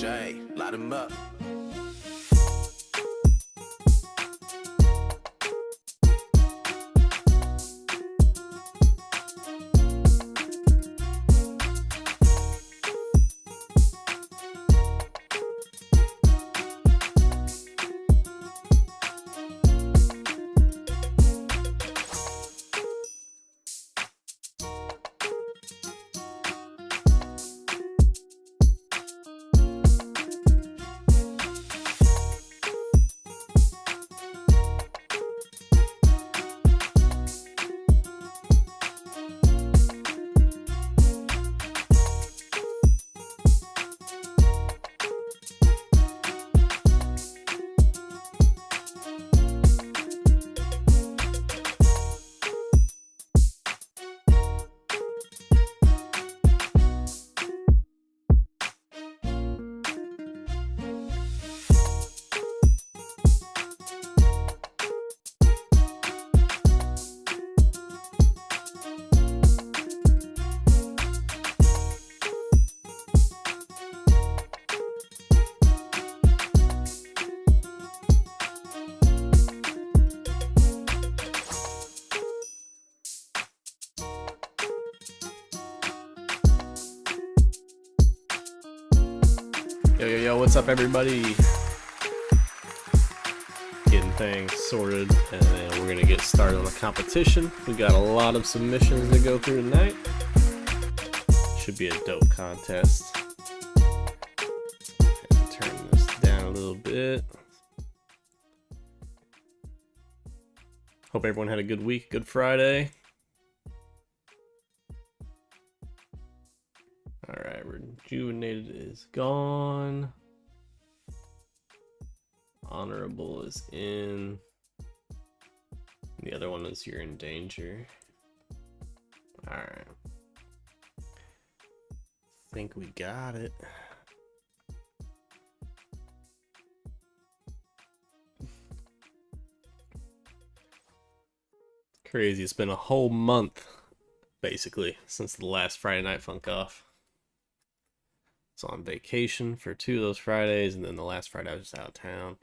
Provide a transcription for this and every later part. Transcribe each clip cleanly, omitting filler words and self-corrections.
J, light him up. Yo, what's up, everybody? Getting things sorted, and then we're gonna get started on the competition. We got a lot of submissions to go through tonight. Should be a dope contest. Turn this down a little bit. Hope everyone had a good week, good Friday. Alright, Rejuvenated is gone. Honorable is in. The other one is You're in Danger. Alright. Think we got it. Crazy, it's been a whole month, basically, since the last Friday Night Funk Off. So on vacation for 2 of those Fridays, and then the last Friday I was just out of town.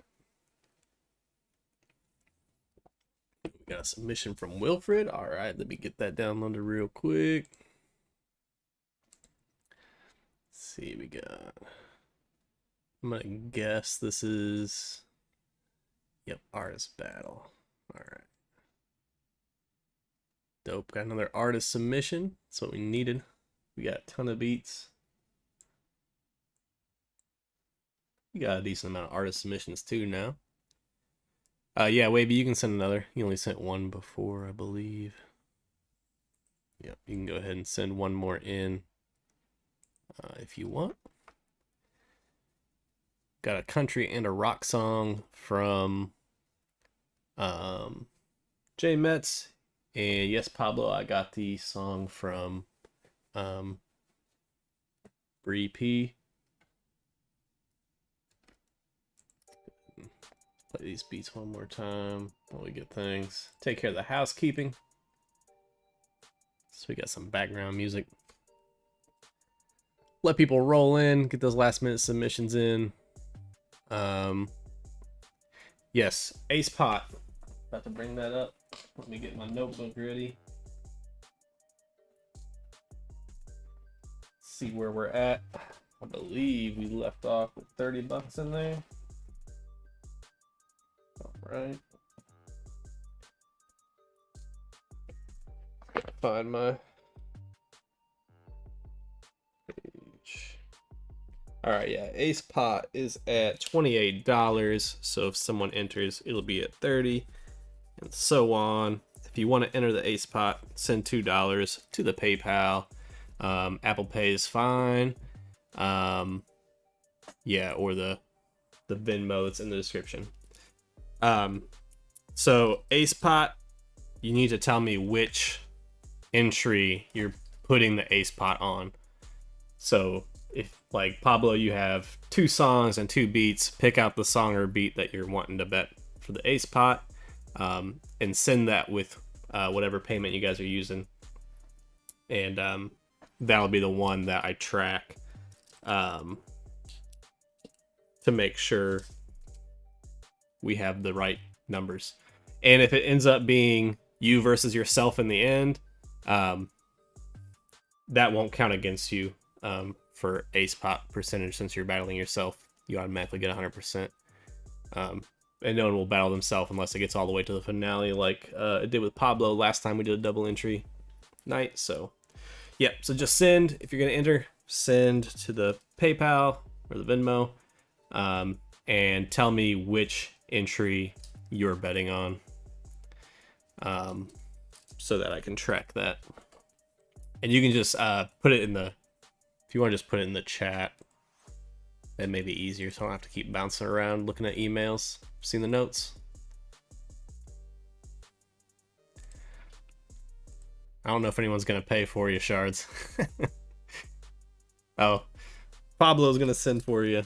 We got a submission from Wilfred. All right, let me get that downloaded real quick. Let's see, we got. I'm gonna guess this is. Yep, Artist Battle. All right. Dope. Got another artist submission. That's what we needed. We got a ton of beats. We got a decent amount of artist submissions too now. Yeah, Wavy, you can send another. You only sent one before, I believe. Yep, you can go ahead and send one more in if you want. Got a country and a rock song from Jay Metz. And yes, Pablo, I got the song from Bree P. Play these beats one more time while we get things. Take care of the housekeeping. So we got some background music. Let people roll in, get those last minute submissions in. Yes, Ace Pot. About to bring that up. Let me get my notebook ready. See where we're at. I believe we left off with 30 bucks in there. Right. Find my page. Alright, yeah. Ace Pot is at $28. So if someone enters, it'll be at $30. And so on. If you want to enter the Ace Pot, send $2 to the PayPal. Apple Pay is fine. Yeah, or the Venmo that's in the description. So Ace Pot, you need to tell me which entry you're putting the Ace Pot on. So if, like, Pablo, you have 2 songs and 2 beats, pick out the song or beat that you're wanting to bet for the Ace Pot, and send that with whatever payment you guys are using, and that'll be the one that I track. to make sure we have the right numbers. And if it ends up being you versus yourself in the end, that won't count against you for ace pot percentage. Since you're battling yourself, you automatically get 100%. And no one will battle themselves unless it gets all the way to the finale, like it did with Pablo last time we did a double entry night. So yeah, so just send, if you're gonna enter, send to the PayPal or the Venmo, and tell me which entry you're betting on, so that I can track that. And you can just put it in the, if you want to just put it in the chat, that may be easier, so I don't have to keep bouncing around looking at emails, seeing the notes. I don't know if anyone's gonna pay for you, Shards. Oh, Pablo's gonna send for you.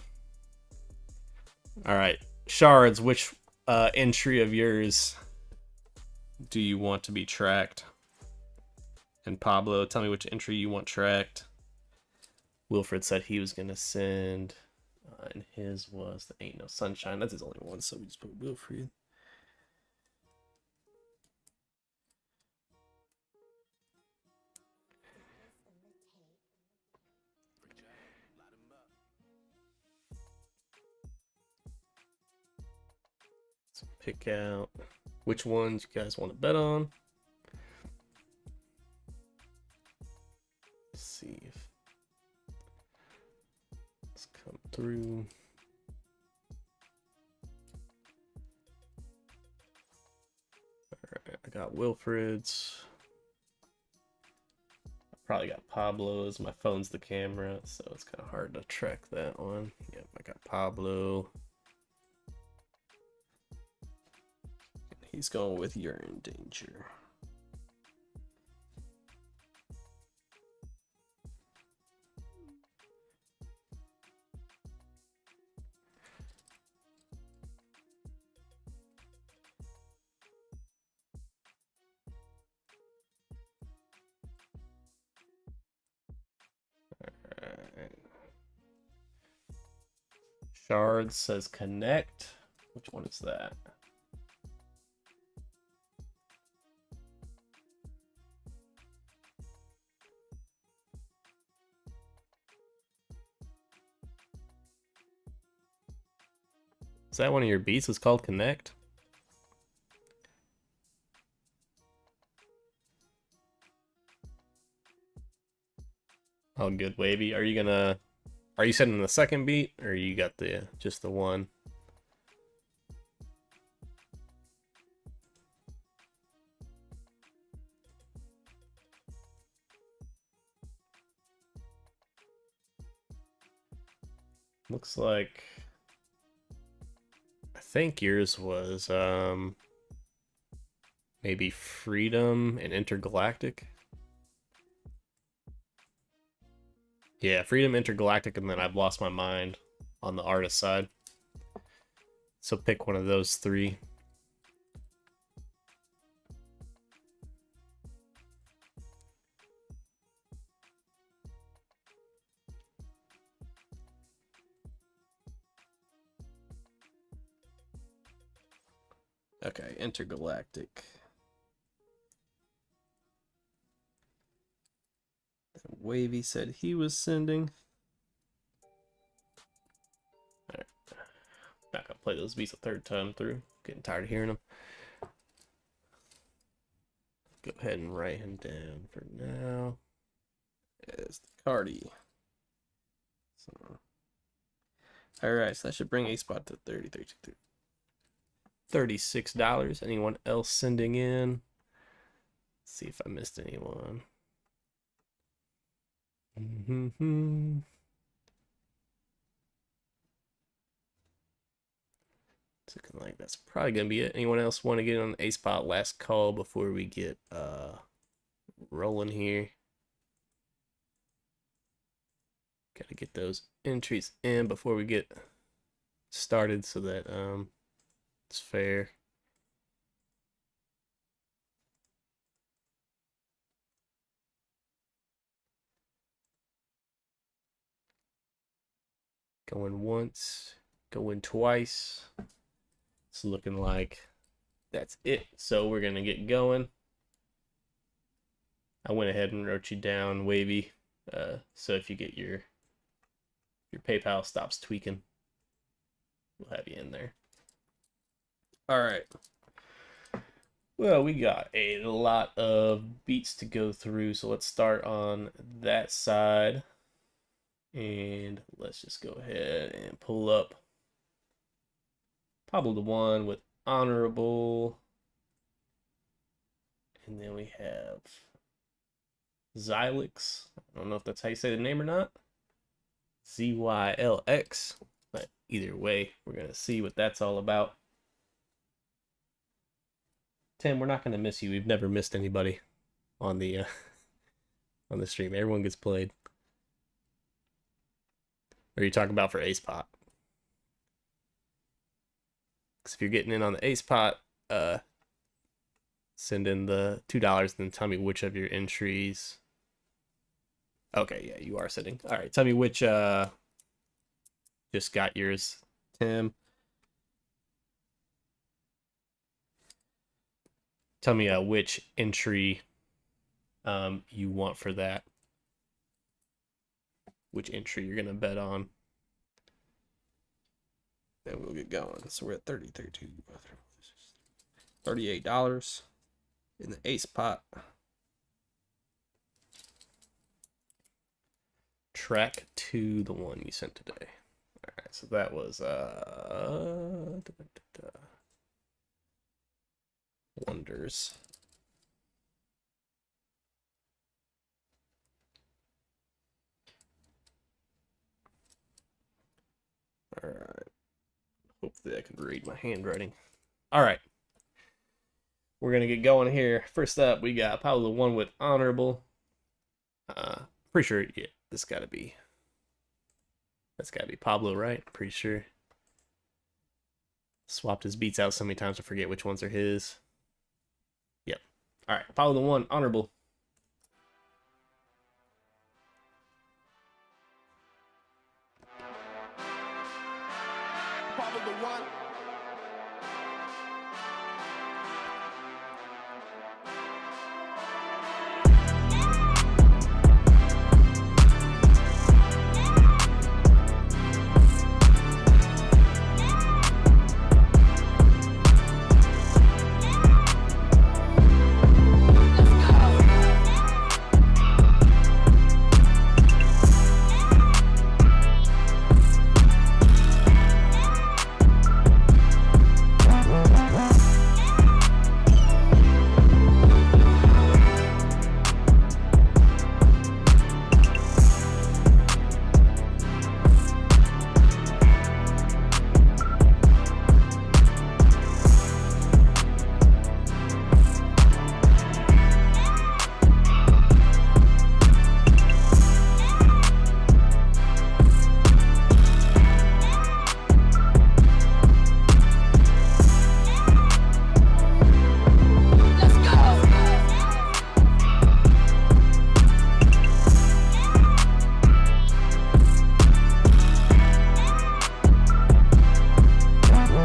All right, Shards, which entry of yours do you want to be tracked? And Pablo, tell me which entry you want tracked. Wilfred said he was gonna send, and his was the Ain't No Sunshine. That's his only one, so we just put Wilfred. Let's pick out which ones you guys want to bet on. Let's see if it's come through. Alright, I got Wilfred's. I probably got Pablo's. My phone's the camera, so it's kind of hard to track that one. Yep, I got Pablo. He's going with You're in Danger. Shard says connect. Which one is that? Is that one of your beats? It's called Connect? Oh, good, Wavy. Are you setting the second beat, or you got just the one? Looks like, I think yours was maybe Freedom and Intergalactic. Yeah, Freedom, Intergalactic, and then I've Lost My Mind on the artist side. So pick one of those three. Okay, Intergalactic. Wavy said he was sending. Alright. Not gonna play those beats a third time through. Getting tired of hearing them. Go ahead and write him down for now. As the Cardi. So, alright, so that should bring a spot to $36. Anyone else sending in? Let's see if I missed anyone. It's looking like that's probably gonna be it. Anyone else want to get on the A spot last call before we get rolling here? Gotta get those entries in before we get started so that it's fair. Going once, Going twice. It's looking like that's it. So we're gonna get going. I went ahead and wrote you down, Wavy. So if you get your PayPal stops tweaking, we'll have you in there. All right. Well, we got a lot of beats to go through, so let's start on that side. And let's just go ahead and pull up Pablo the One with Honorable. And then we have Zylix. I don't know if that's how you say the name or not. ZYLX. But either way, we're going to see what that's all about. Tim, we're not going to miss you. We've never missed anybody on the stream. Everyone gets played. What are you talking about for Ace Pot? Because if you're getting in on the Ace Pot, send in the $2 and then tell me which of your entries. Okay, yeah, you are sitting. All right, tell me which just got yours, Tim. Tell me which entry you want for that. Which entry you're gonna bet on. Then we'll get going. So we're at $38 in the Ace Pot. Track 2, the one you sent today. All right, so that was Wonders. All right. Hopefully I can read my handwriting. All right. We're going to get going here. First up, we got Pablo the One with Honorable. Pretty sure, yeah, that's got to be Pablo, right? Pretty sure. Swapped his beats out so many times I forget which ones are his. Yep. All right, Pablo the One, Honorable. Pablo the One.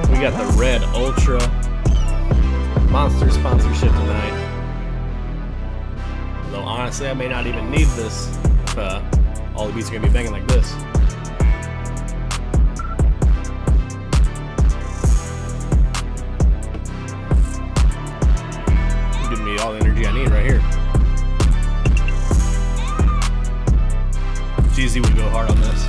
We got the Red Ultra Monster sponsorship tonight. Although honestly, I may not even need this if all the beats are gonna be banging like this. Giving me all the energy I need right here. Jeezy would go hard on this.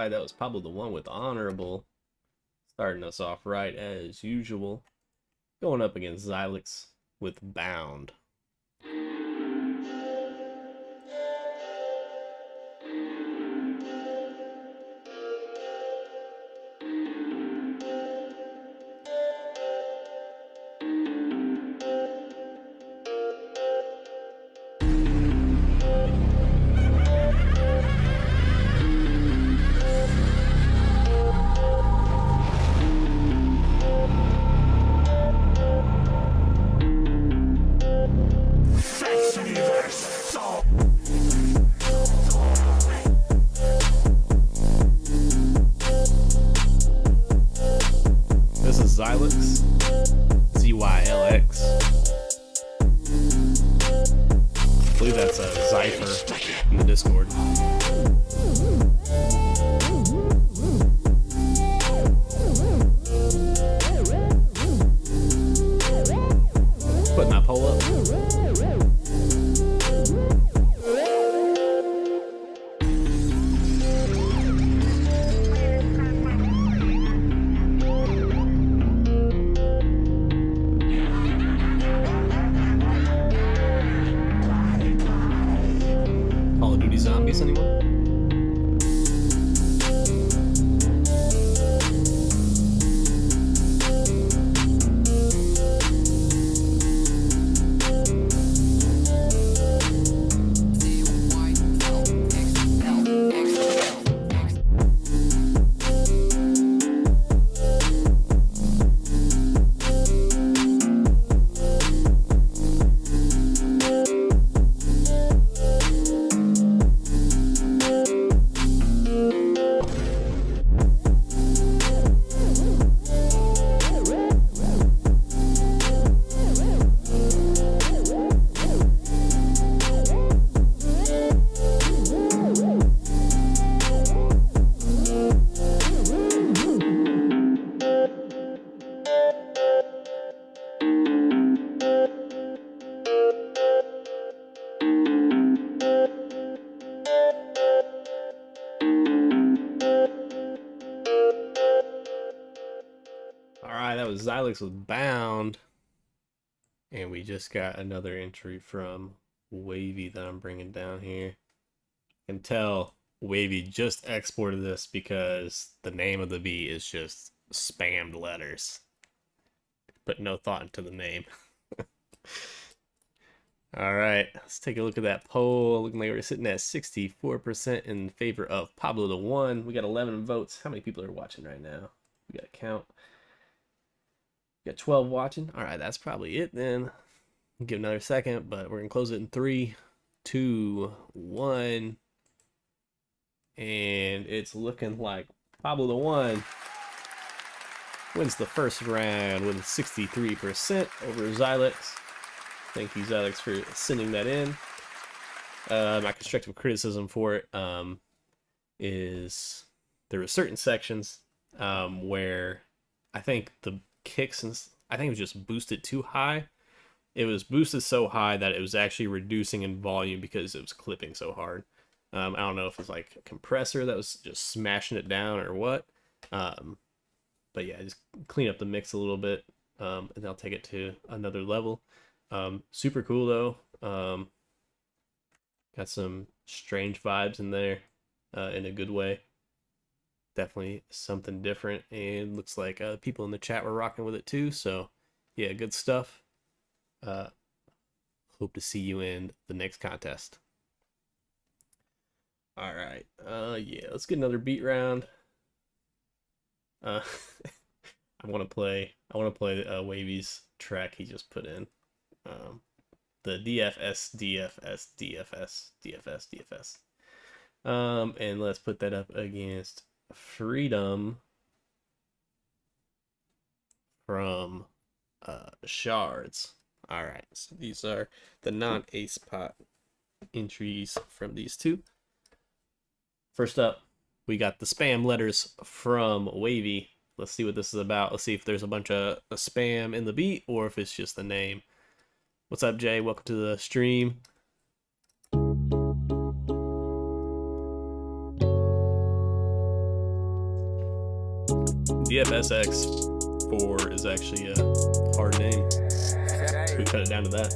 That was Pablo the One with Honorable, starting us off right as usual, going up against Zylix with Bound. Zylix. ZYLX. I believe that's a Zypher in the Discord. Putting that poll up. Call of Duty Zombies, anyone? Alright, that was Zylix with Bound. And we just got another entry from Wavy that I'm bringing down here. I can tell Wavy just exported this because the name of the beat is just spammed letters. Put no thought into the name. Alright, let's take a look at that poll. Looking like we're sitting at 64% in favor of Pablo the One. We got 11 votes. How many people are watching right now? We got to count. We got 12 watching. Alright, that's probably it then. Give another second, but we're going to close it in 3, 2, 1. And it's looking like Pablo the One wins the first round with 63% over Zylix. Thank you, Zylix, for sending that in. My constructive criticism for it is there were certain sections where I think the kicks, and I think it was just boosted too high. It was boosted so high that it was actually reducing in volume because it was clipping so hard. I don't know if it's like a compressor that was just smashing it down or what. But yeah, just clean up the mix a little bit, and I'll take it to another level. Super cool though. Got some strange vibes in there, in a good way. Definitely something different, and looks like people in the chat were rocking with it too. So yeah, good stuff. Hope to see you in the next contest. All right, yeah, let's get another beat round. I want to play Wavy's track he just put in, the DFS. And let's put that up against Freedom from Shards. All right, so these are the non-ace pot entries from these two. First up, we got the spam letters from Wavy. Let's see what this is about. Let's see if there's a bunch of spam in the beat or if it's just the name. What's up, Jay? Welcome to the stream. DFSX4 is actually a hard name. We cut it down to that.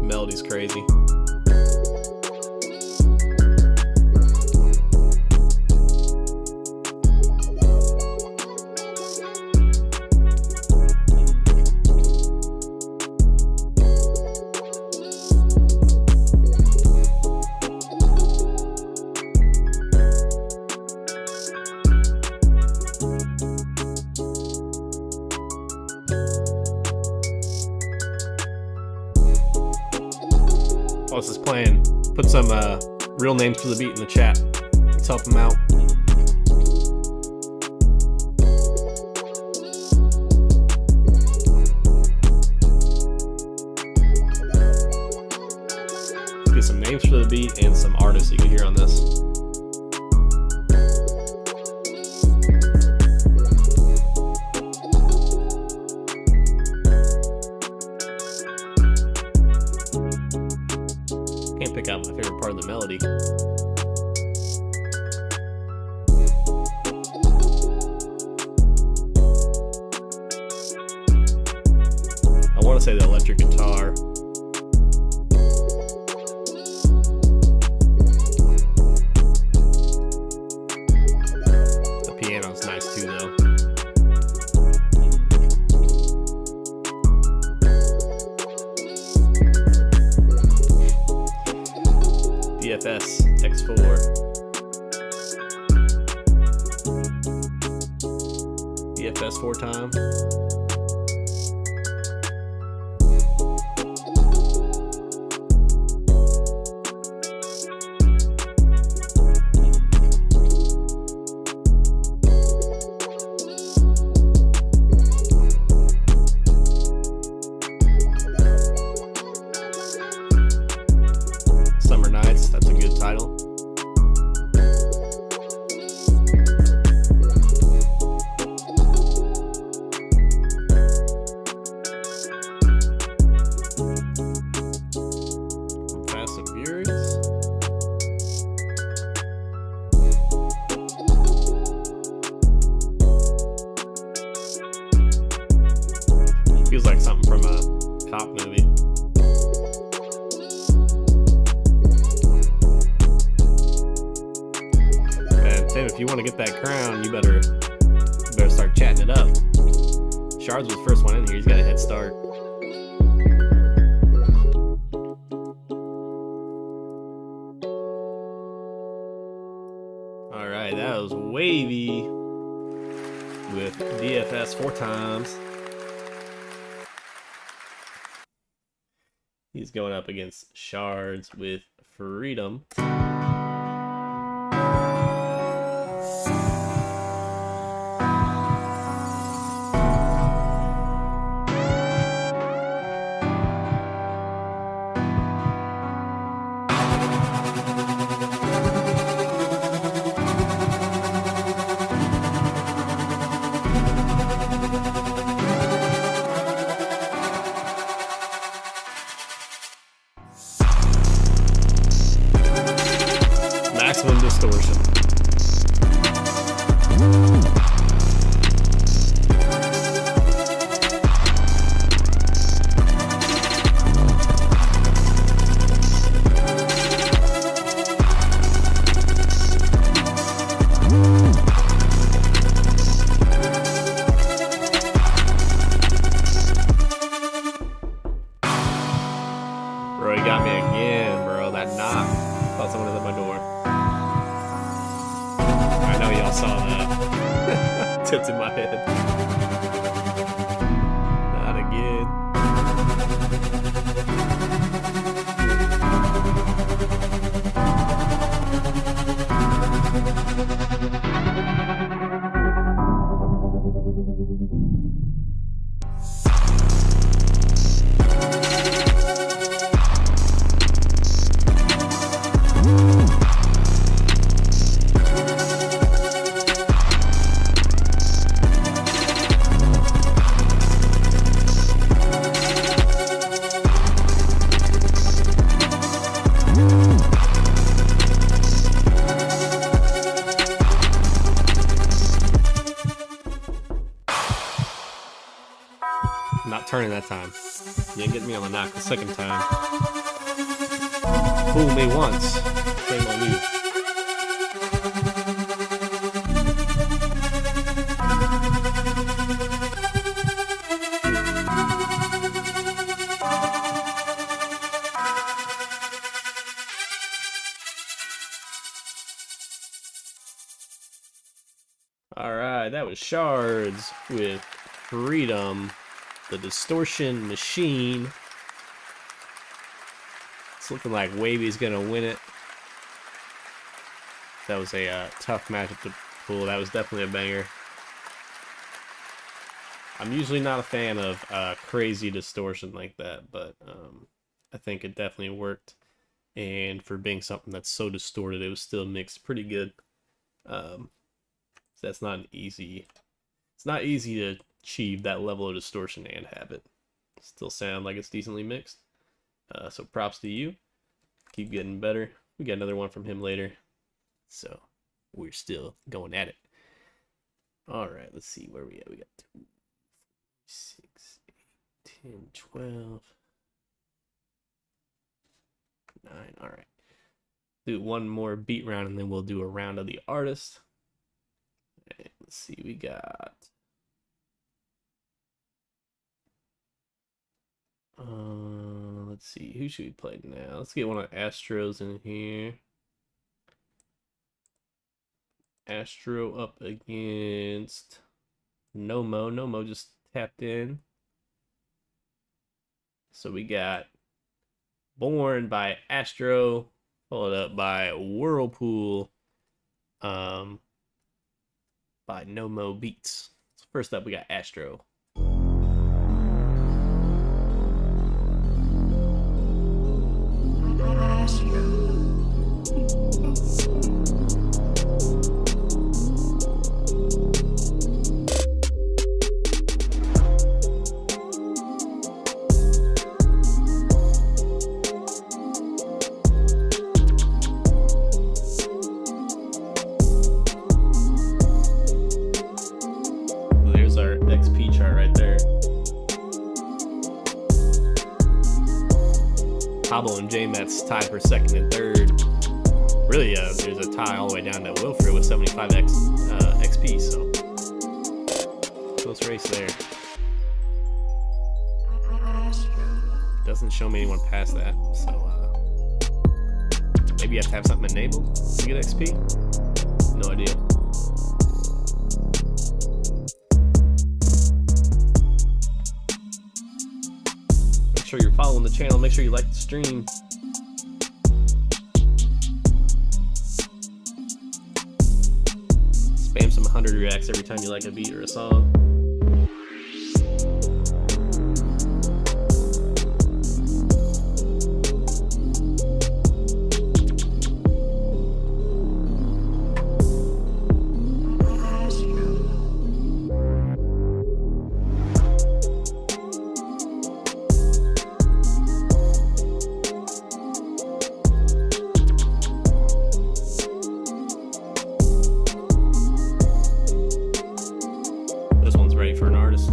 Melody's crazy. While this is playing, put some real names for the beat in the chat. Let's help them out. Let's get some names for the beat and some artists you can hear on this. Can't pick out my favorite part of the melody. I want to say the electric guitar. The piano's nice too, though. DFS X4. DFS 4 times. Summer Nights, that's a good title. Fast and Furious. Feels like something from a cop movie. Tim, if you want to get that crown, you better start chatting it up. Shards was the first one in here. He's got a head start. All right, that was Wavy with DFS 4 times. He's going up against Shards with Freedom. Maximum distortion. Bro, he got me again, bro. That knock. Thought someone was at my door. I know y'all saw that. Tips in my head. Not again. Not turning that time. You didn't get me on the knock the second time. Fool me once. Shame on you. Alright, that was Shards with Freedom, the Distortion Machine. It's looking like Wavy's gonna win it. That was a tough matchup to pull. That was definitely a banger. I'm usually not a fan of crazy distortion like that, but I think it definitely worked. And for being something that's so distorted, it was still mixed pretty good. So that's not an easy. It's not easy to achieve that level of distortion and have it still sound like it's decently mixed. So props to you. Keep getting better. We got another one from him later. So we're still going at it. All right, let's see where we at. We got 2, 6, 8, 10, 12, 9. All right. Do one more beat round and then we'll do a round of the artist. And let's see, we got let's see, who should we play now? Let's get one of Astros in here. Astro up against Nomo. Nomo just tapped in. So we got Born by Astro, followed up by Whirlpool by Nomo Beats. So first up, we got Astro. There's our XP chart right there. Pablo and J-Met's tied for second and third. Really, there's a tie all the way down to Wilfred with 75 XP, so close race there. Doesn't show me anyone past that, so maybe you have to have something enabled to get XP? No idea. Make sure you're following the channel, make sure you like the stream. Spam some 100 reacts every time you like a beat or a song. This one's ready for an artist.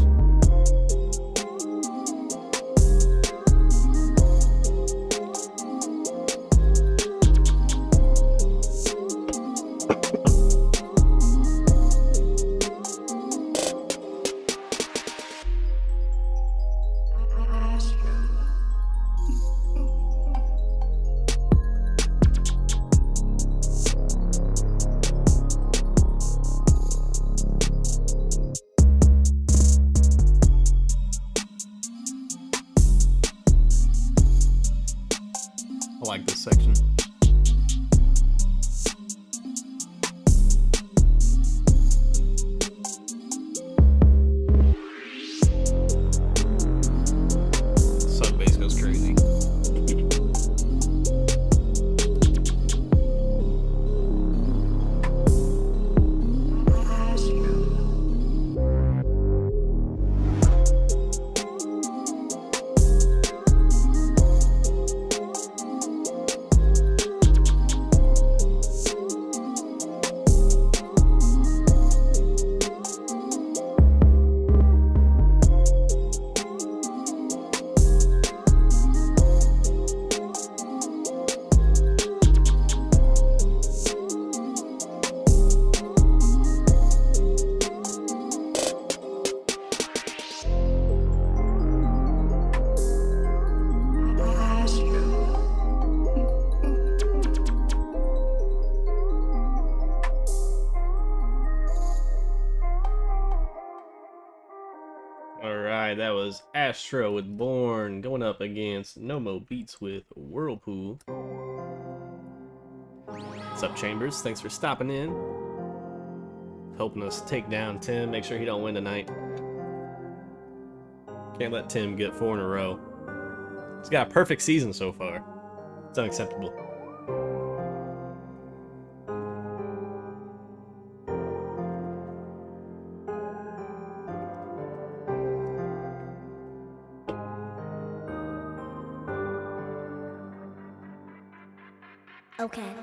I like this section. Sub bass goes crazy. Alright, that was Astro with Born going up against Nomo Beats with Whirlpool. Let's What's up, Chambers? Thanks for stopping in. Helping us take down Tim. Make sure he don't win tonight. Can't let Tim get 4 in a row. He's got a perfect season so far. It's unacceptable. Okay.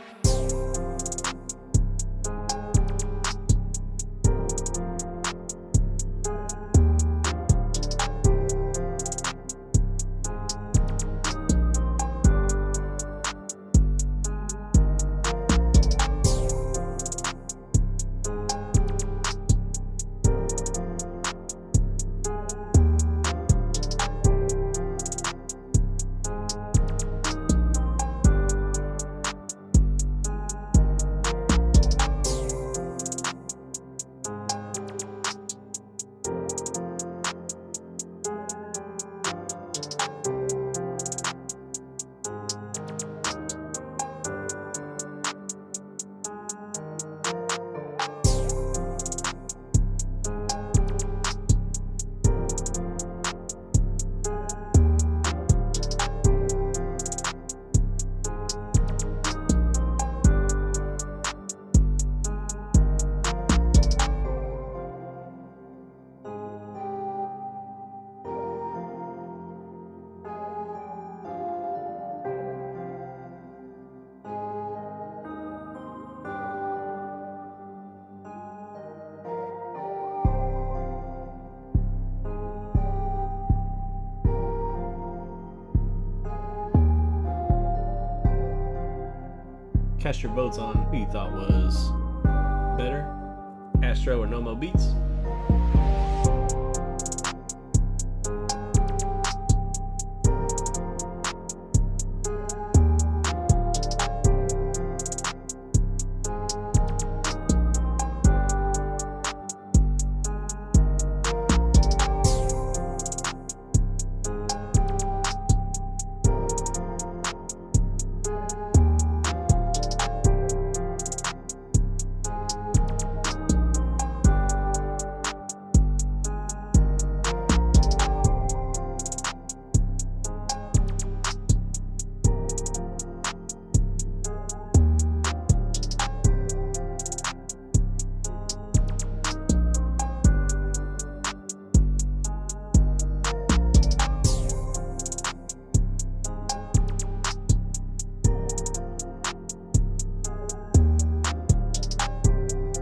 Cast your votes on who you thought was better, Astro or Nomo Beats.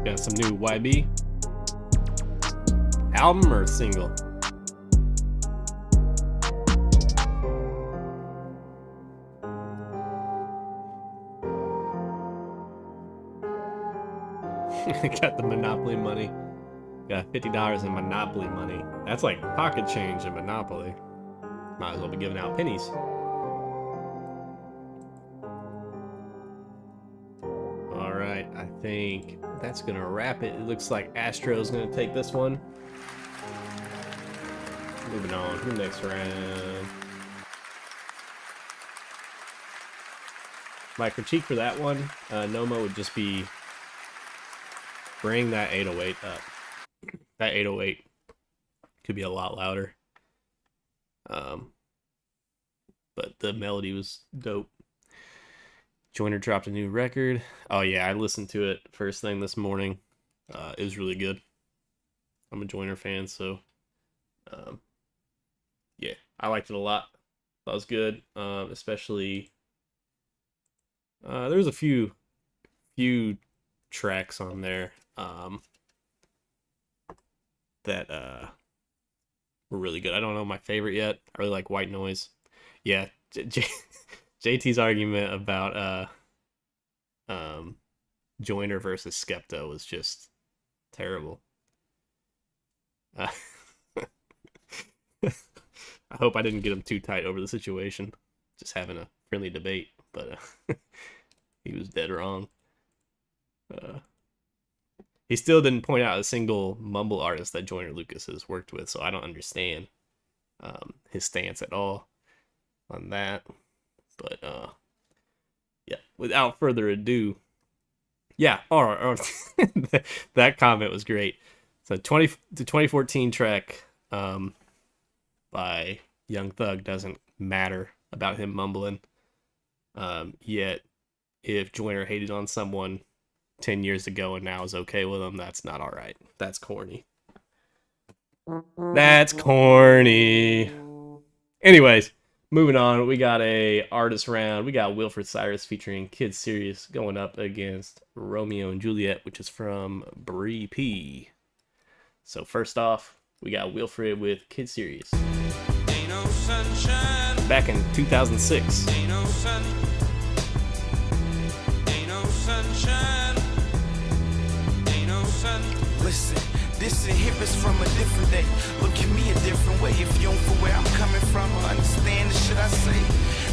Got some new YB album or single? Got the Monopoly money. Got $50 in Monopoly money. That's like pocket change in Monopoly. Might as well be giving out pennies. Alright, I think that's gonna wrap it. It looks like Astro's gonna take this one. Moving on to the next round. My critique for that one, Nomo would just be bring that 808 up. That 808 could be a lot louder. But the melody was dope. Joyner dropped a new record. Oh yeah, I listened to it first thing this morning. It was really good. I'm a Joyner fan, so yeah, I liked it a lot. That was good. Especially there was a few tracks on there that were really good. I don't know my favorite yet. I really like White Noise. Yeah, JT's argument about Joyner versus Skepta was just terrible. I hope I didn't get him too tight over the situation. Just having a friendly debate, but he was dead wrong. He still didn't point out a single mumble artist that Joyner Lucas has worked with, so I don't understand his stance at all on that. But yeah, without further ado, Yeah, or that comment was great. So the 2014 track by Young Thug doesn't matter about him mumbling. Yet, if Joyner hated on someone 10 years ago and now is okay with them, that's not all right. That's corny. That's corny. Anyways, moving on, we got a artist round. We got Wilfred Cyrus featuring Kid Serious going up against Romeo and Juliet, which is from Bree P. So first off, we got Wilfred with Kid Serious. Ain't no sunshine. Back in 2006. Ain't no sun. Ain't no sunshine. Ain't no sun. Listen. This and hip is from a different day. Look at me a different way. If you don't for where I'm coming from or understand the shit I say,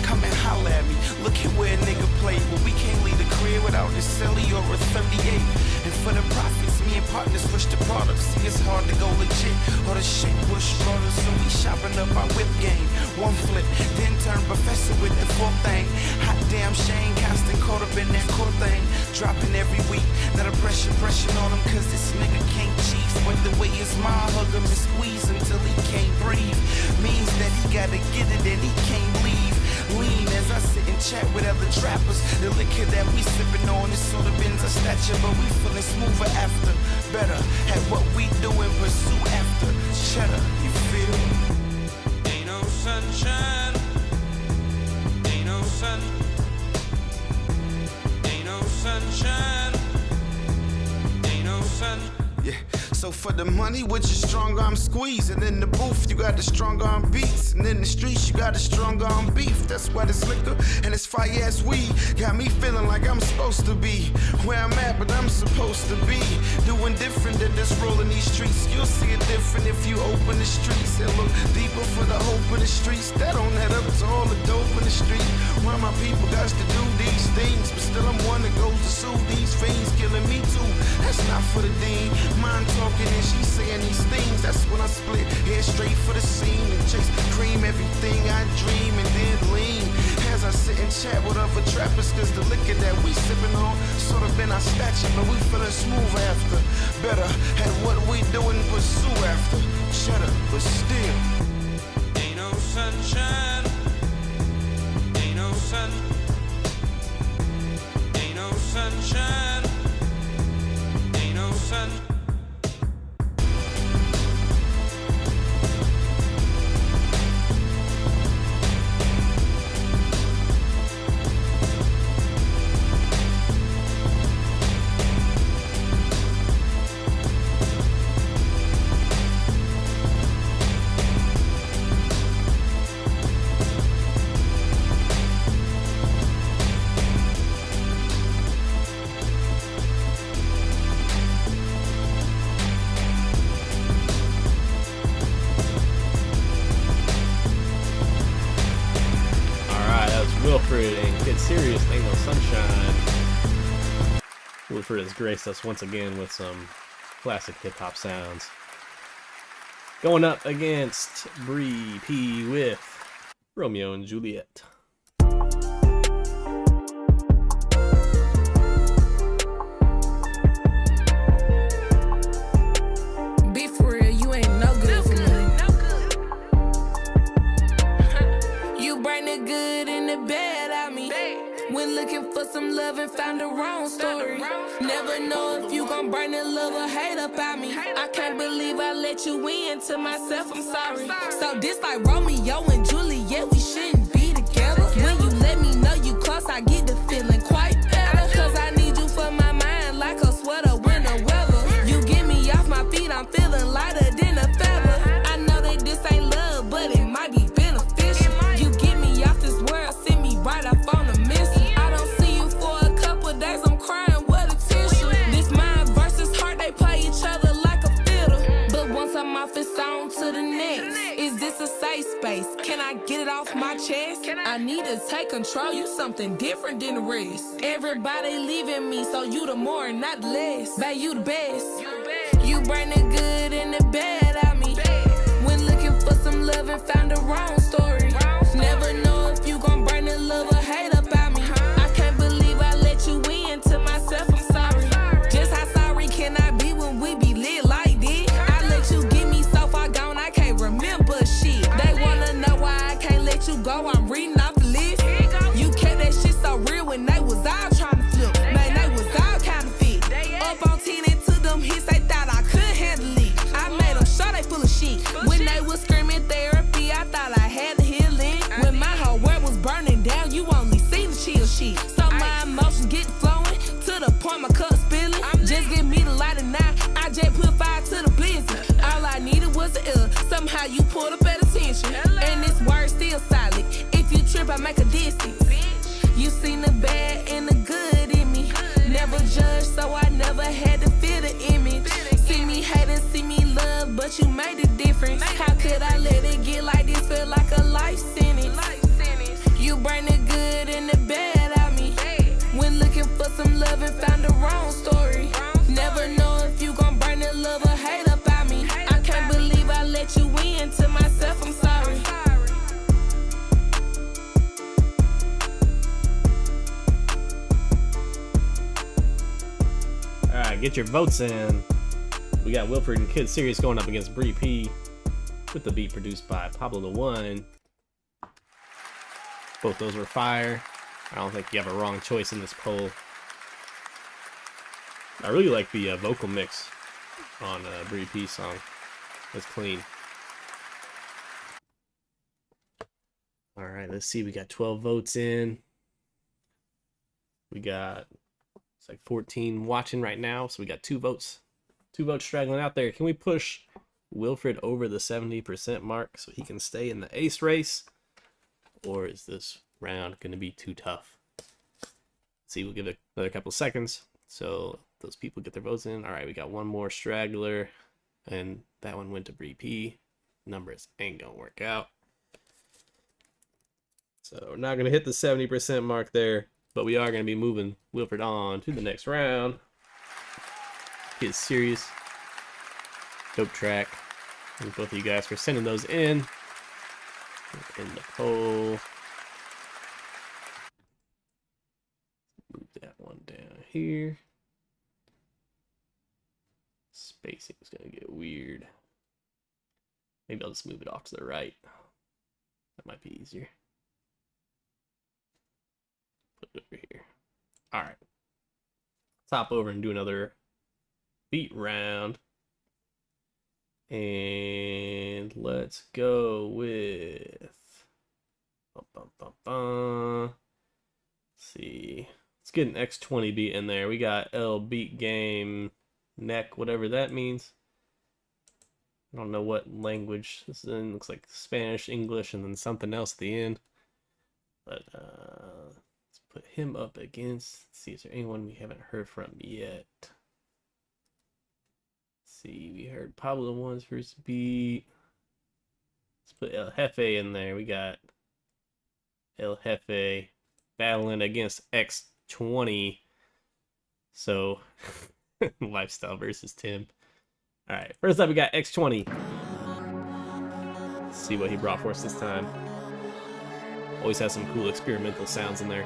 come and holler at me. Look at where a nigga played. Well, we can't leave the crib without a celly or a 38. And for the profits, me and partners push the product. See, it's hard to go legit or the shit Bush brothers. So we shopping up our whip game. One flip, then turn professor with the fourth thing. Hot damn Shane Constant caught up in that core thing. Dropping every week. Now the pressure on him cause this nigga can't cheat. But the way his mom hug him and squeeze until he can't breathe means that he gotta get it and he can't leave. Lean as I sit and chat with other trappers. The liquor that we sipping on is sort of bends our stature, but we feeling smoother after. Better at what we do and pursue after. Cheddar, you feel? Ain't no sunshine. Ain't no sun. Ain't no sunshine. Ain't no sun. Yeah, so for the money with your strong arm squeeze, and in the booth you got the strong arm beats, and in the streets you got the strong arm beef. That's why this liquor and this fire ass weed got me feeling like I'm supposed to be where I'm at, but I'm supposed to be doing different than just rolling these streets. You'll see it different if you open the streets and look deeper for the hope of the streets. That don't add up to all the dope in the street. Why my people got to do these things, but still I'm one that goes to sue these fiends killing me too. That's not for the dean. Mind talking and she saying these things. That's when I split head straight for the scene and chase cream everything I dream and then lean as I sit and chat with other trappers, cause the liquor that we sipping on sort of been our stature, but we feeling smooth after. Better at what we do and pursue after. Cheddar, but still ain't no sunshine. Ain't no sun. Ain't no sunshine. Ain't no sun. Wilfred and Kid Serious, Ain't No Sunshine. Wilfred has graced us once again with some classic hip-hop sounds. Going up against Bree P with Romeo and Juliet. Be for real, you ain't no good for me. You bring the good and the bad out me. When looking for some love and found the wrong story. Never know if you gon' bring the love or hate up at me. I can't believe I let you in. To myself, I'm sorry. So this like Romeo and Juliet, we shouldn't be together. When you let me know you close, I get the feeling quite better. Cause I need you for my mind like a sweater winter weather. You get me off my feet, I'm feeling lighter than a feather. I know that this ain't love, but it might be beneficial. You get me off this world, send me right up on the mission. I don't see you for a couple days, I'm crying, what a tissue. This mind versus heart, they play each other like a fiddle. But once I'm off, it's on to the next. Is this a safe space? Can I get it off my chest? I need to take control, you something different than the rest. Everybody leaving me, so you the more, not the less. Babe, you the best. You bring the good and the bad out me. When looking for some love and found the wrong story. Never know if you gon' bring the love or hate up at me. I can't believe I let you in. To myself, I'm sorry. when they was all trying to flip. Man, they was all counterfeit. Up on 10 and to them hits, they thought I could handle it. I made them sure they full of shit. When they was screaming therapy, I thought I had the healing. When my whole world was burning down, you only see the chill shit. So my emotions get flowing to the point my cup spilling. Just give me the light and now I just put fire to the blizzard. All I needed was the air. Somehow you pulled up at attention. And this word still solid. If you trip, I make a distance. You seen the bad and the good in me. Never judged, so I never had to feel the image. See me hate and see me love, but you made a difference. How could I let it get like this? Feel like a life sentence. You bring the good and the bad out me. When looking for some love and found the wrong story. Never know if you gon' burn the love or hate about me. I can't believe I let you in. To myself, I'm sorry. Alright, get your votes in. We got Wilfred and Kid Serious going up against Bree P with the beat produced by Pablo the One. Both those were fire. I don't think you have a wrong choice in this poll. I really like the vocal mix on Bree P's song. It's clean. Alright, let's see. We got 12 votes in. We got, it's like 14 watching right now, so we got 2 votes. 2 votes straggling out there. Can we push Wilfred over the 70% mark so he can stay in the ace race? Or is this round going to be too tough? Let's see, we'll give it another couple seconds so those people get their votes in. All right, we got one more straggler, and that one went to Bree P. Numbers ain't going to work out. So we're not going to hit the 70% mark there, but we are going to be moving Wilfred on to the next round. Get serious. Dope track. Thank both of you guys for sending those in the poll. Move that one down here. Spacing is going to get weird. Maybe I'll just move it off to the right. That might be easier. Put it over here. All right. Let's hop over and do another beat round. And let's go with... Let's see. Let's get an X20 beat in there. We got L beat game neck, whatever that means. I don't know what language this is in. Looks like Spanish, English, and then something else at the end. But let's put him up against. Let's see, is there anyone we haven't heard from yet? Let's see, we heard Pablo One's first beat. Let's put El Jefe in there. We got El Jefe battling against X20. So, Lifestyle versus Tim. Alright, first up we got X20. Let's see what he brought for us this time. Always has some cool experimental sounds in there.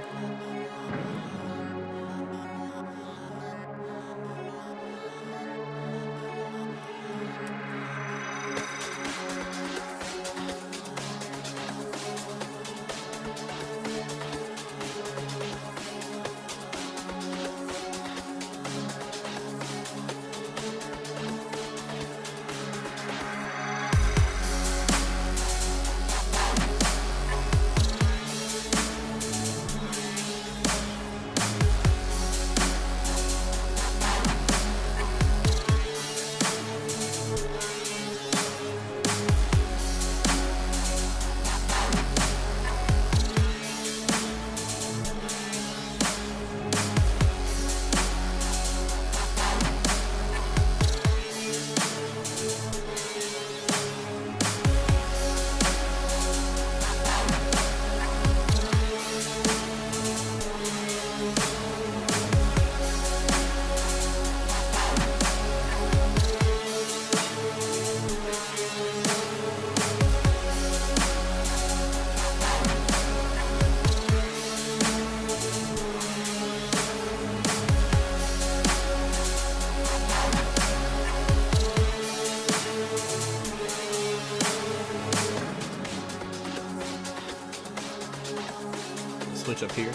Switch up here.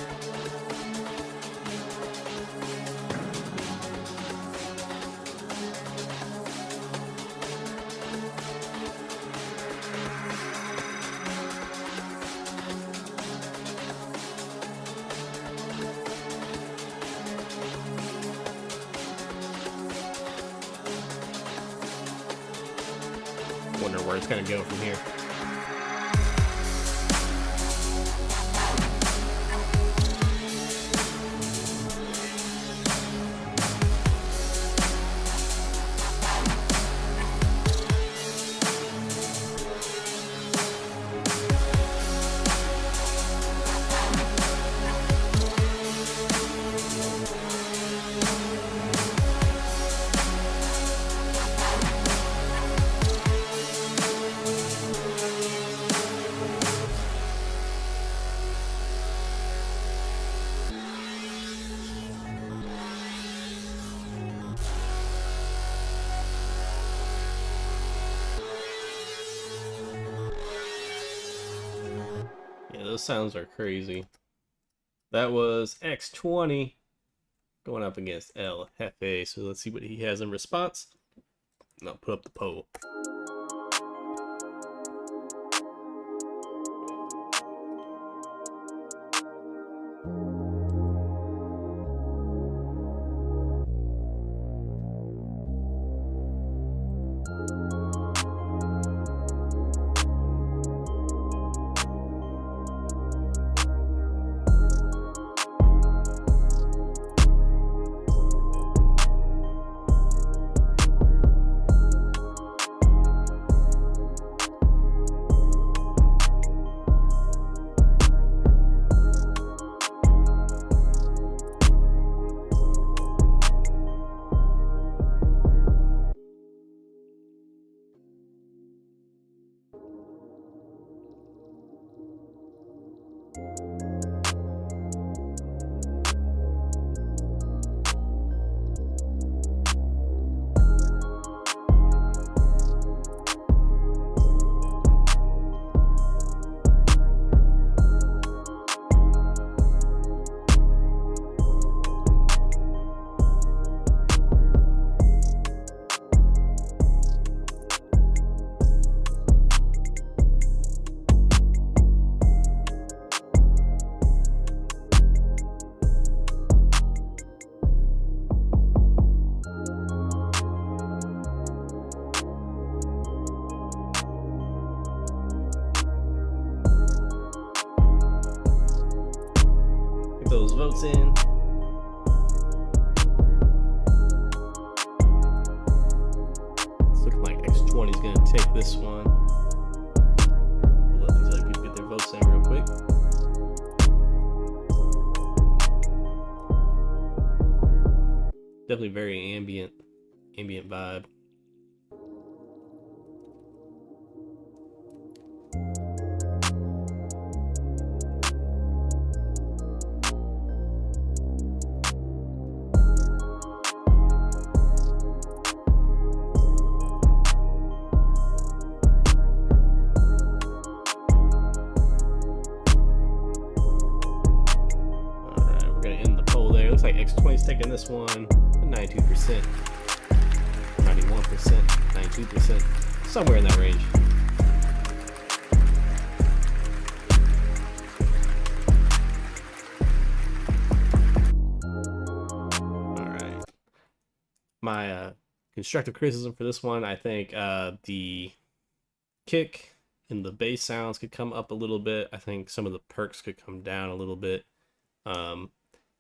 wondering where it's gonna go from here. Yeah, those sounds are crazy. That was X20 going up against El Jefe. So let's see what he has in response. And I'll put up the poll. Those votes in. It's looking like X20 is going to take this one. We'll let these other people get their votes in real quick. Definitely very ambient vibe. Looks like X20 is taking this one 92%, 91%, 92%, somewhere in that range. Alright. My constructive criticism for this one, I think the kick and the bass sounds could come up a little bit. I think some of the perks could come down a little bit.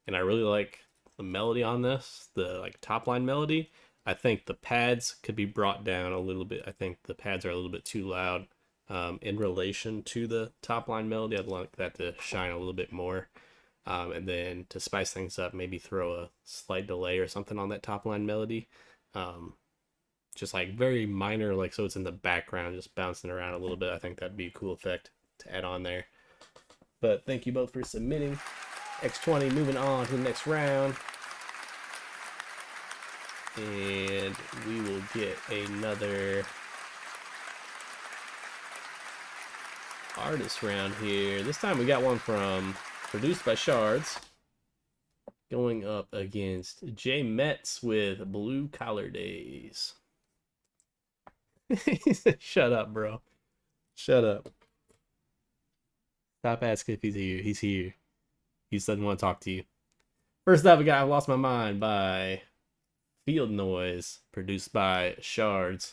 And I really like the melody on this, the like top line melody. I think the pads could be brought down a little bit. I think the pads are a little bit too loud in relation to the top line melody. I'd like that to shine a little bit more. And then to spice things up, maybe throw a slight delay or something on that top line melody. Just like very minor, like so it's in the background, just bouncing around a little bit. I think that'd be a cool effect to add on there. But thank you both for submitting. X20 moving on to the next round. And we will get another artist round here. This time we got one from Produced by Shards going up against Jay Metz with Blue Collar Days. He said, shut up, bro. Shut up. Stop asking if he's here. He's here. He doesn't want to talk to you. First up, we got I Lost My Mind by Field Noise, produced by Shards.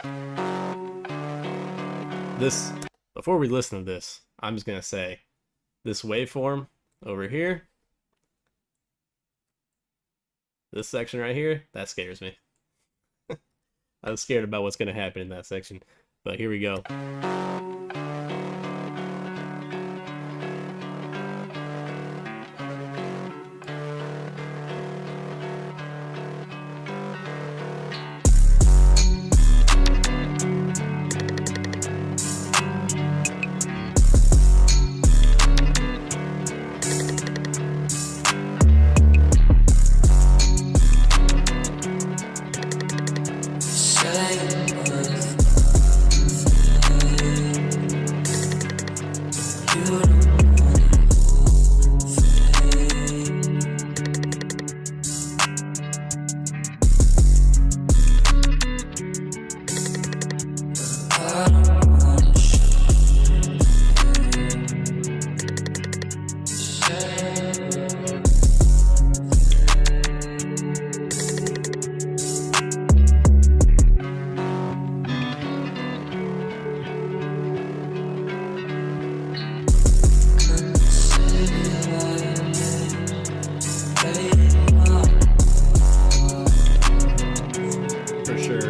this, before we listen to this, I'm just gonna say, this waveform over here, this section right here, that scares me. I'm scared about what's gonna happen in that section, but here we go.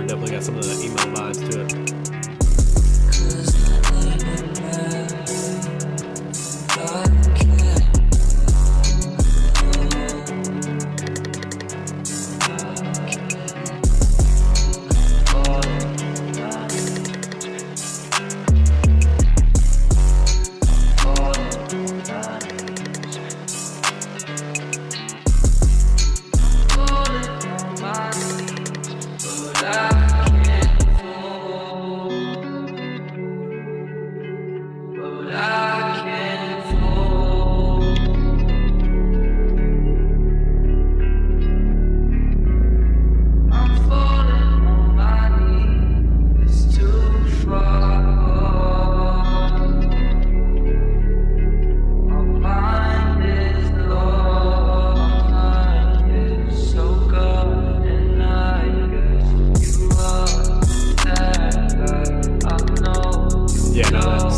Definitely got some of the emo vibes to it.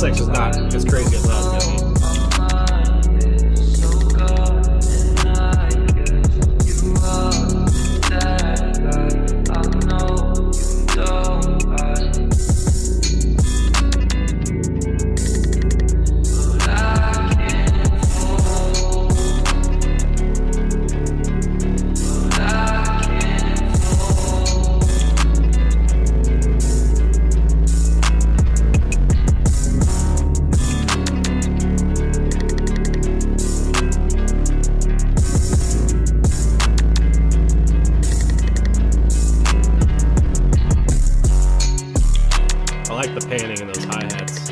Section's not as crazy as I was gonna be. I like the panning in those hi-hats.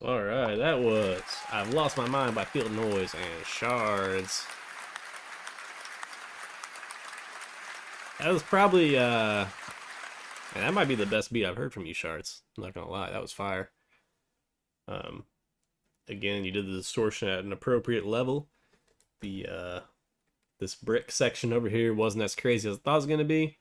Alright, that was I've Lost My Mind by Field Noise and Shards. That was probably, man, that might be the best beat I've heard from you, Shards. I'm not gonna lie, that was fire. Again, you did the distortion at an appropriate level. The, this brick section over here wasn't as crazy as I thought it was gonna be.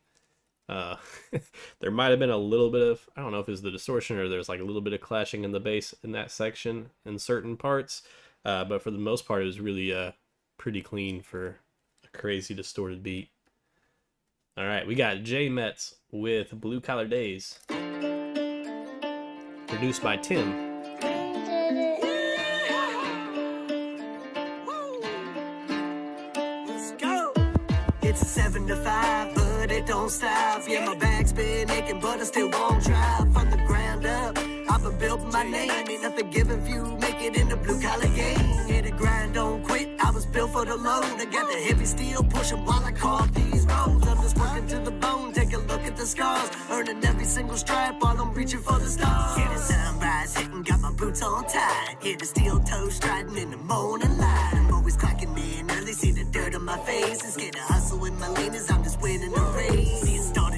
There might have been a little bit of, I don't know if it's the distortion or there's like a little bit of clashing in the bass in that section in certain parts. But for the most part, it was really, pretty clean for a crazy distorted beat. All right, we got J Metz with Blue Collar Days, produced by Tim. Let's go. It's a 7 to 5, but it don't stop. Yeah, my back's been aching, but I still won't drive from the ground up. I've been building my name, ain't nothing given few, make it in the blue collar game. Yeah, the grind don't quit, I was built for the load. I got the heavy steel pushing while I carve these roads. I'm just working to the bone, take a look at the scars, earning every single stripe while I'm reaching for the stars. Yeah, the sunrise hitting, got my boots on tight. Yeah, the steel toes striding in the morning light. I'm always clocking in early, see the dirt on my face. It's getting a hustle with my lane as I'm just winning the race. See it start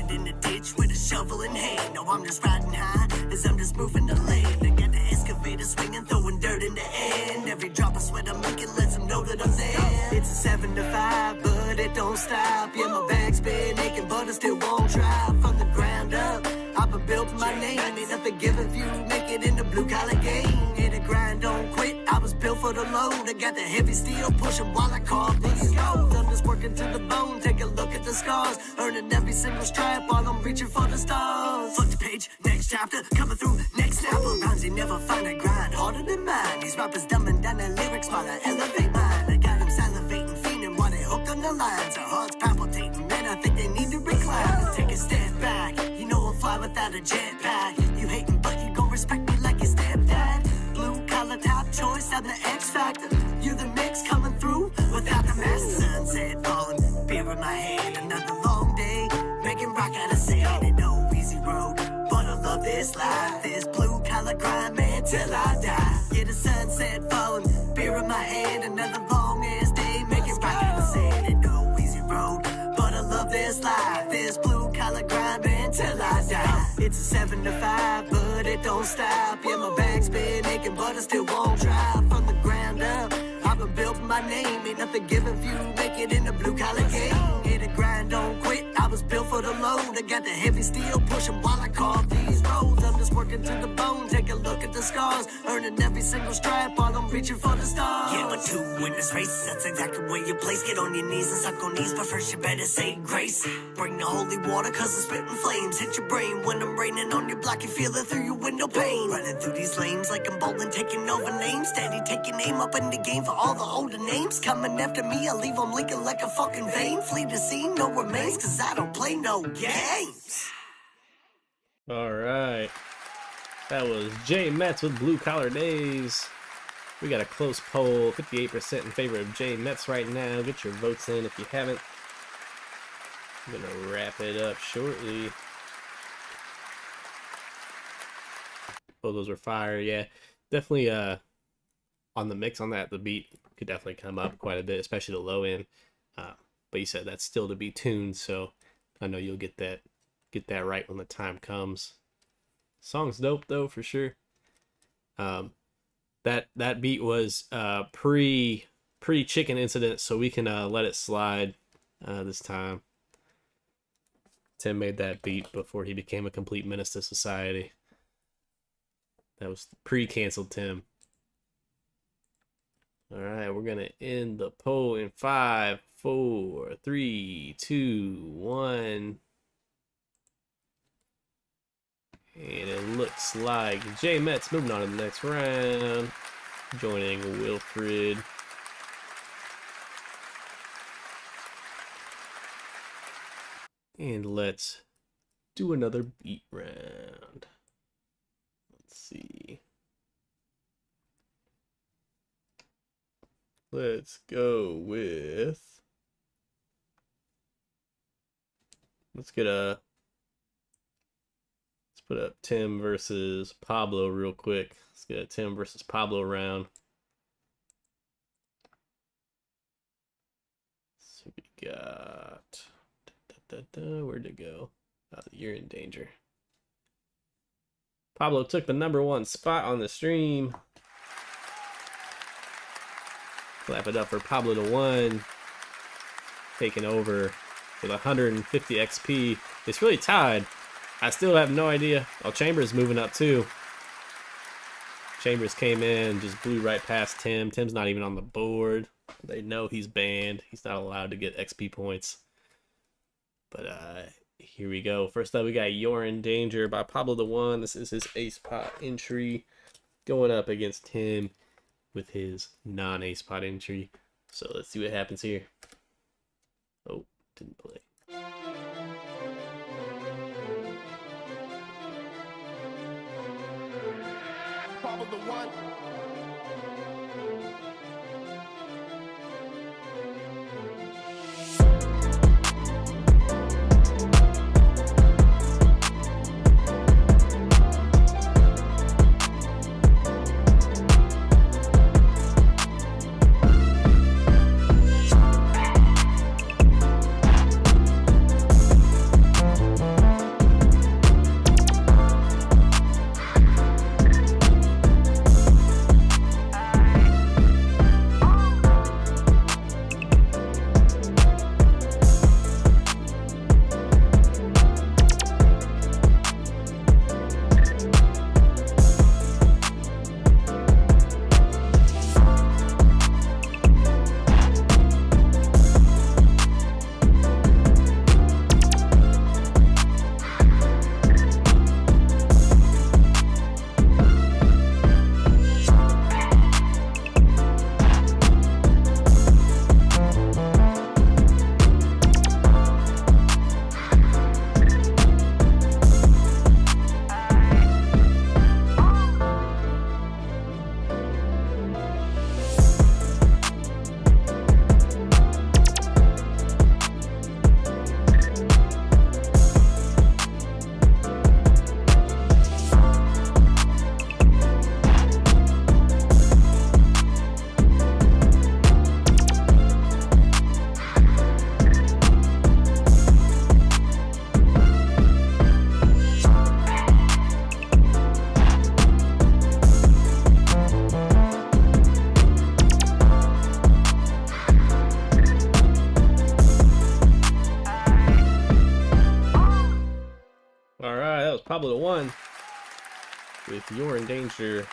shovel in hand. No, I'm just riding high as I'm just moving the lane. I got the excavator swinging, throwing dirt in the end. Every drop of sweat I'm making lets them know that I'm there. It's a 7 to 5, but it don't stop. Yeah, my back's been aching, but I still won't drop. From the ground up, I've been building my name. Ain't nothing given if you make it in the blue collar game. Yeah, the grind don't quit. I was built for the load. I got the heavy steel pushing while I carve these roads. I'm just working to the bone. Take a look at the scars. Earning every single stripe while I'm reaching for the stars. Flip the page, next chapter. Coming through, next snapper. Rhymes you never find a grind harder than mine. These rappers dumbing down their lyrics while I elevate mine. I got them salivating, fiending while they hooked on the lines. Their hearts palpitating, man, I think they need to recline. Take a step back. You know I'll fly without a jetpack. You hating, but you gon' respect me like your stepdad. Blue collar top choice, I'm the X factor. You the mix coming through without the master. Sunset falling, beer in my hand. Another long day, making rock out of sand. Ain't no easy road, but I love this life. This blue collar grind, man, till I die. Yeah, the sunset falling, beer in my hand. Another long ass day, making rock out of sand. Ain't no easy road, but I love this life. This blue collar grind, man, till I die. It's a 7 to 5, but it don't stop. Yeah, my back's been aching, but I still won't drop. From the ground up, I've been building my name. Ain't nothing given if you make it in the blue collar game. Yeah, the grind don't quit. I was built for the load. I got the heavy steel pushing while I carve these roads. I'm just working to the bone. Take a look at the scars. Earning every single stripe while I'm reaching for the stars. Yeah, but 2 in this race, that's exactly where you place. Get on your knees and suck on these, but first you better say grace. Bring the holy water, cause it's spitting flames. Hit your brain when I'm raining on your block. You feel it through your window pane. Running through these lanes like I'm bowling, taking over names. Steady taking aim up in the game for all the older names. Coming after me, I leave them leaking like a fucking vein. Flee the scene, no remains, cause I don't play no games. All right. That was Jay Metz with Blue Collar Days. We got a close poll, 58% in favor of Jay Metz right now. Get your votes in if you haven't. I'm gonna wrap it up shortly. Oh, those were fire, yeah. Definitely on the mix on that, the beat could definitely come up quite a bit, especially the low end. But you said that's still to be tuned, so I know you'll get that right when the time comes. Song's dope though, for sure. That beat was pre chicken incident, so we can let it slide this time. Tim made that beat before he became a complete menace to society. That was pre-canceled Tim. All right, we're gonna end the poll in 5, 4, 3, 2, 1. And it looks like Jay Metz moving on to the next round, joining Wilfred. And let's do another beat round. Let's see. Let's go with... Let's put up Tim versus Pablo real quick. Let's get a Tim versus Pablo round. So we got... Where'd it go? Oh, you're in danger. Pablo took the #1 spot on the stream. Clap it up for Pablo the One. Taking over with 150 XP. It's really tied. I still have no idea. Oh, Chambers moving up too. Chambers came in, just blew right past Tim. Tim's not even on the board. They know he's banned. He's not allowed to get XP points. But here we go. First up, we got You're in Danger by Pablo the One. This is his ace pot entry going up against Tim with his non-ace pot entry. So let's see what happens here. Oh, didn't play. Pablo the One. Pablo the One with You're in Danger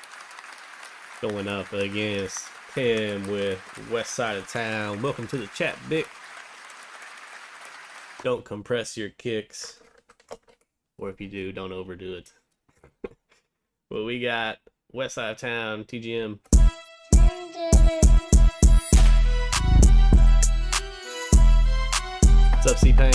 going up against Tim with West Side of Town. Welcome to the chat, Vic. Don't compress your kicks. Or if you do, don't overdo it. Well, we got West Side of Town, TGM. What's up, C-Pain?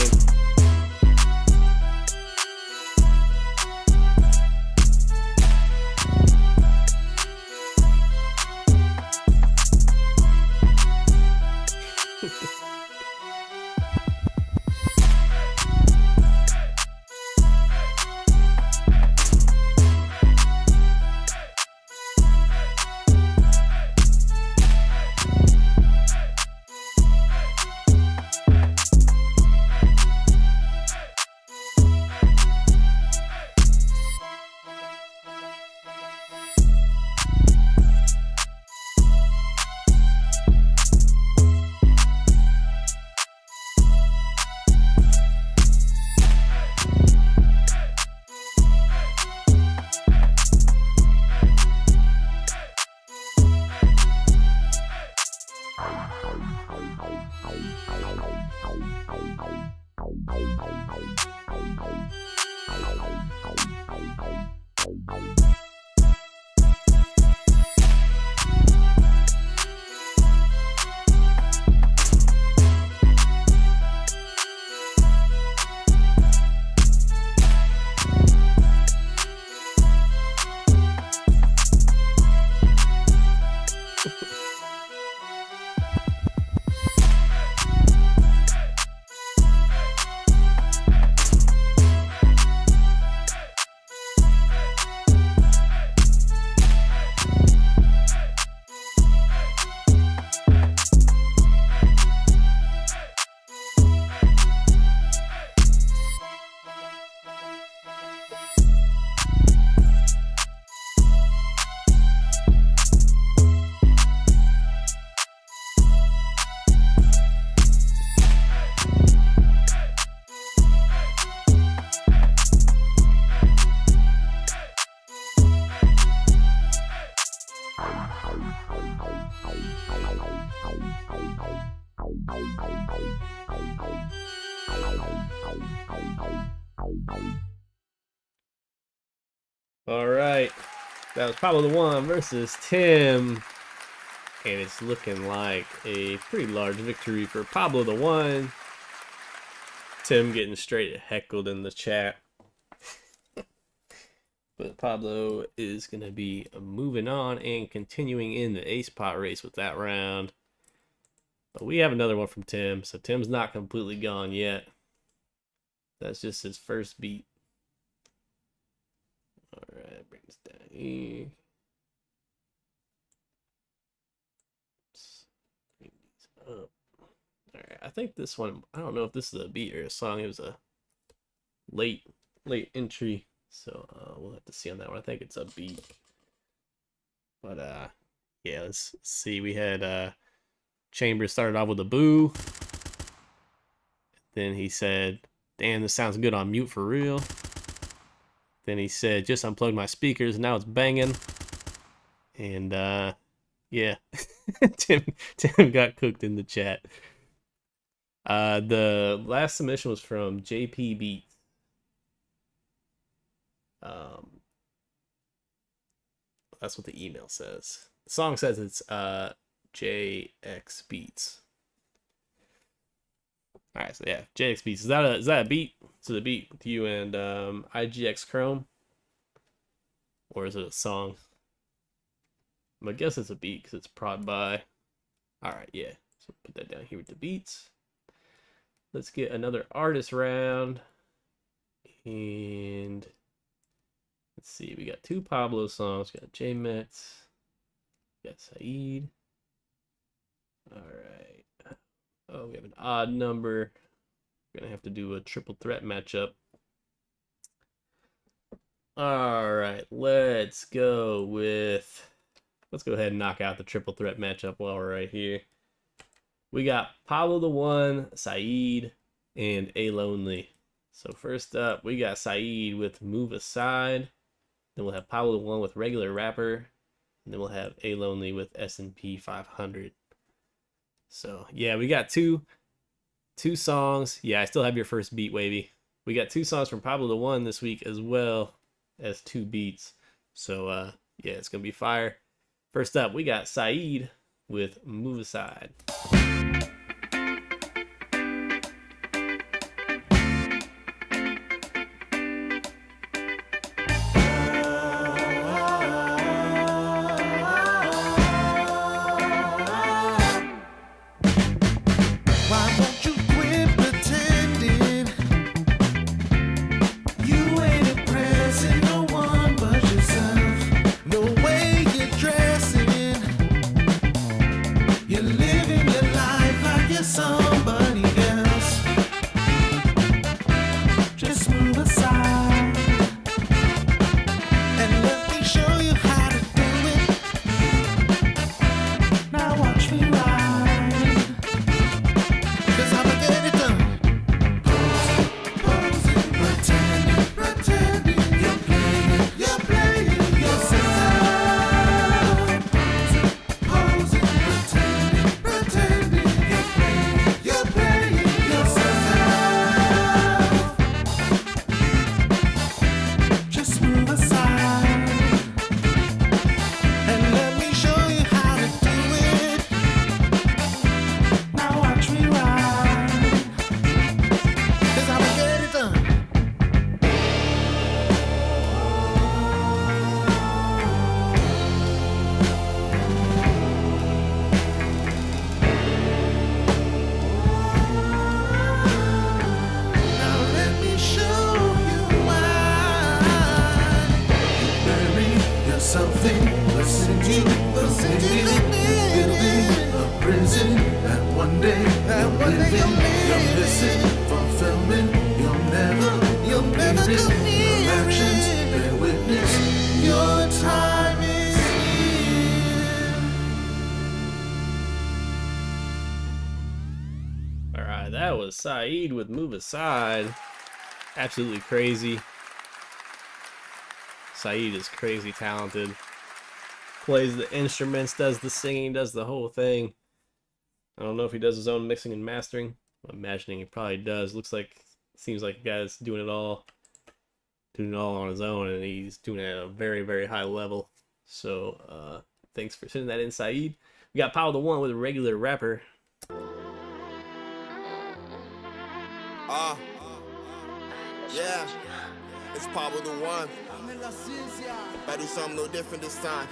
All right, that was Pablo the One versus Tim, and it's looking like a pretty large victory for Pablo the One. Tim getting straight heckled in the chat, but Pablo is going to be moving on and continuing in the ace pot race with that round. But we have another one from Tim, so Tim's not completely gone yet. That's just his first beat. Alright, bring this down here. Let's bring these up. Alright, I think this one, I don't know if this is a beat or a song. It was a late entry. So we'll have to see on that one. I think it's a beat. But yeah, let's see. We had Chambers started off with a boo. Then he said, damn, this sounds good on mute for real. Then he said, just unplugged my speakers, now it's banging. And yeah, Tim got cooked in the chat. The last submission was from JP Beats. That's what the email says. The song says it's JX Beats. All right, so yeah, JX Beats. Is that a beat? Is it a beat to you and IGX Chrome, or is it a song? I guess it's a beat because it's prod by. All right, yeah. So put that down here with the beats. Let's get another artist round, and let's see. We got two Pablo songs. We got J Metz. We got Saeed. All right. Oh, we have an odd number. We're gonna have to do a triple threat matchup. All right, let's go ahead and knock out the triple threat matchup while we're right here. We got Pablo the One, Saeed, and A Lonely. So first up, we got Saeed with Move Aside. Then we'll have Pablo the One with Regular Rapper. And then we'll have A Lonely with S&P 500. So yeah, we got two songs. Yeah, I still have your first beat, Wavy. We got 2 songs from Pablo the One this week as well as 2 beats. So yeah, it's gonna be fire. First up, we got Saeed with Move Aside. Why won't you quit pretending you ain't impressing no one but yourself? No way you're dressing, you're living your life like you're somebody else. Just move aside and let me show you how to do it. Now watch me ride. 'Cause I'ma get it done. Posing, pretending, you're playing yourself. Posing, pretending, you're playing yourself. Just move aside and let me show you how to do it. Now watch me ride, 'cause I'ma get it done. Now let me show you why. You bury yourself in building a prison that one day you'll live in. You're missing fulfillment. You'll never near it. Your actions bear witness. Your time is here. Alright, that was Saeed with Move Aside. Absolutely crazy. Saeed is crazy talented. Plays the instruments, does the singing, does the whole thing. I don't know if he does his own mixing and mastering. I'm imagining he probably does. Seems like a guy that's doing it all on his own, and he's doing it at a very, very high level. So thanks for sending that in, Saeed. We got Pablo the One with a Regular Rapper. Yeah, it's Pablo the One. Better do something a little different this time.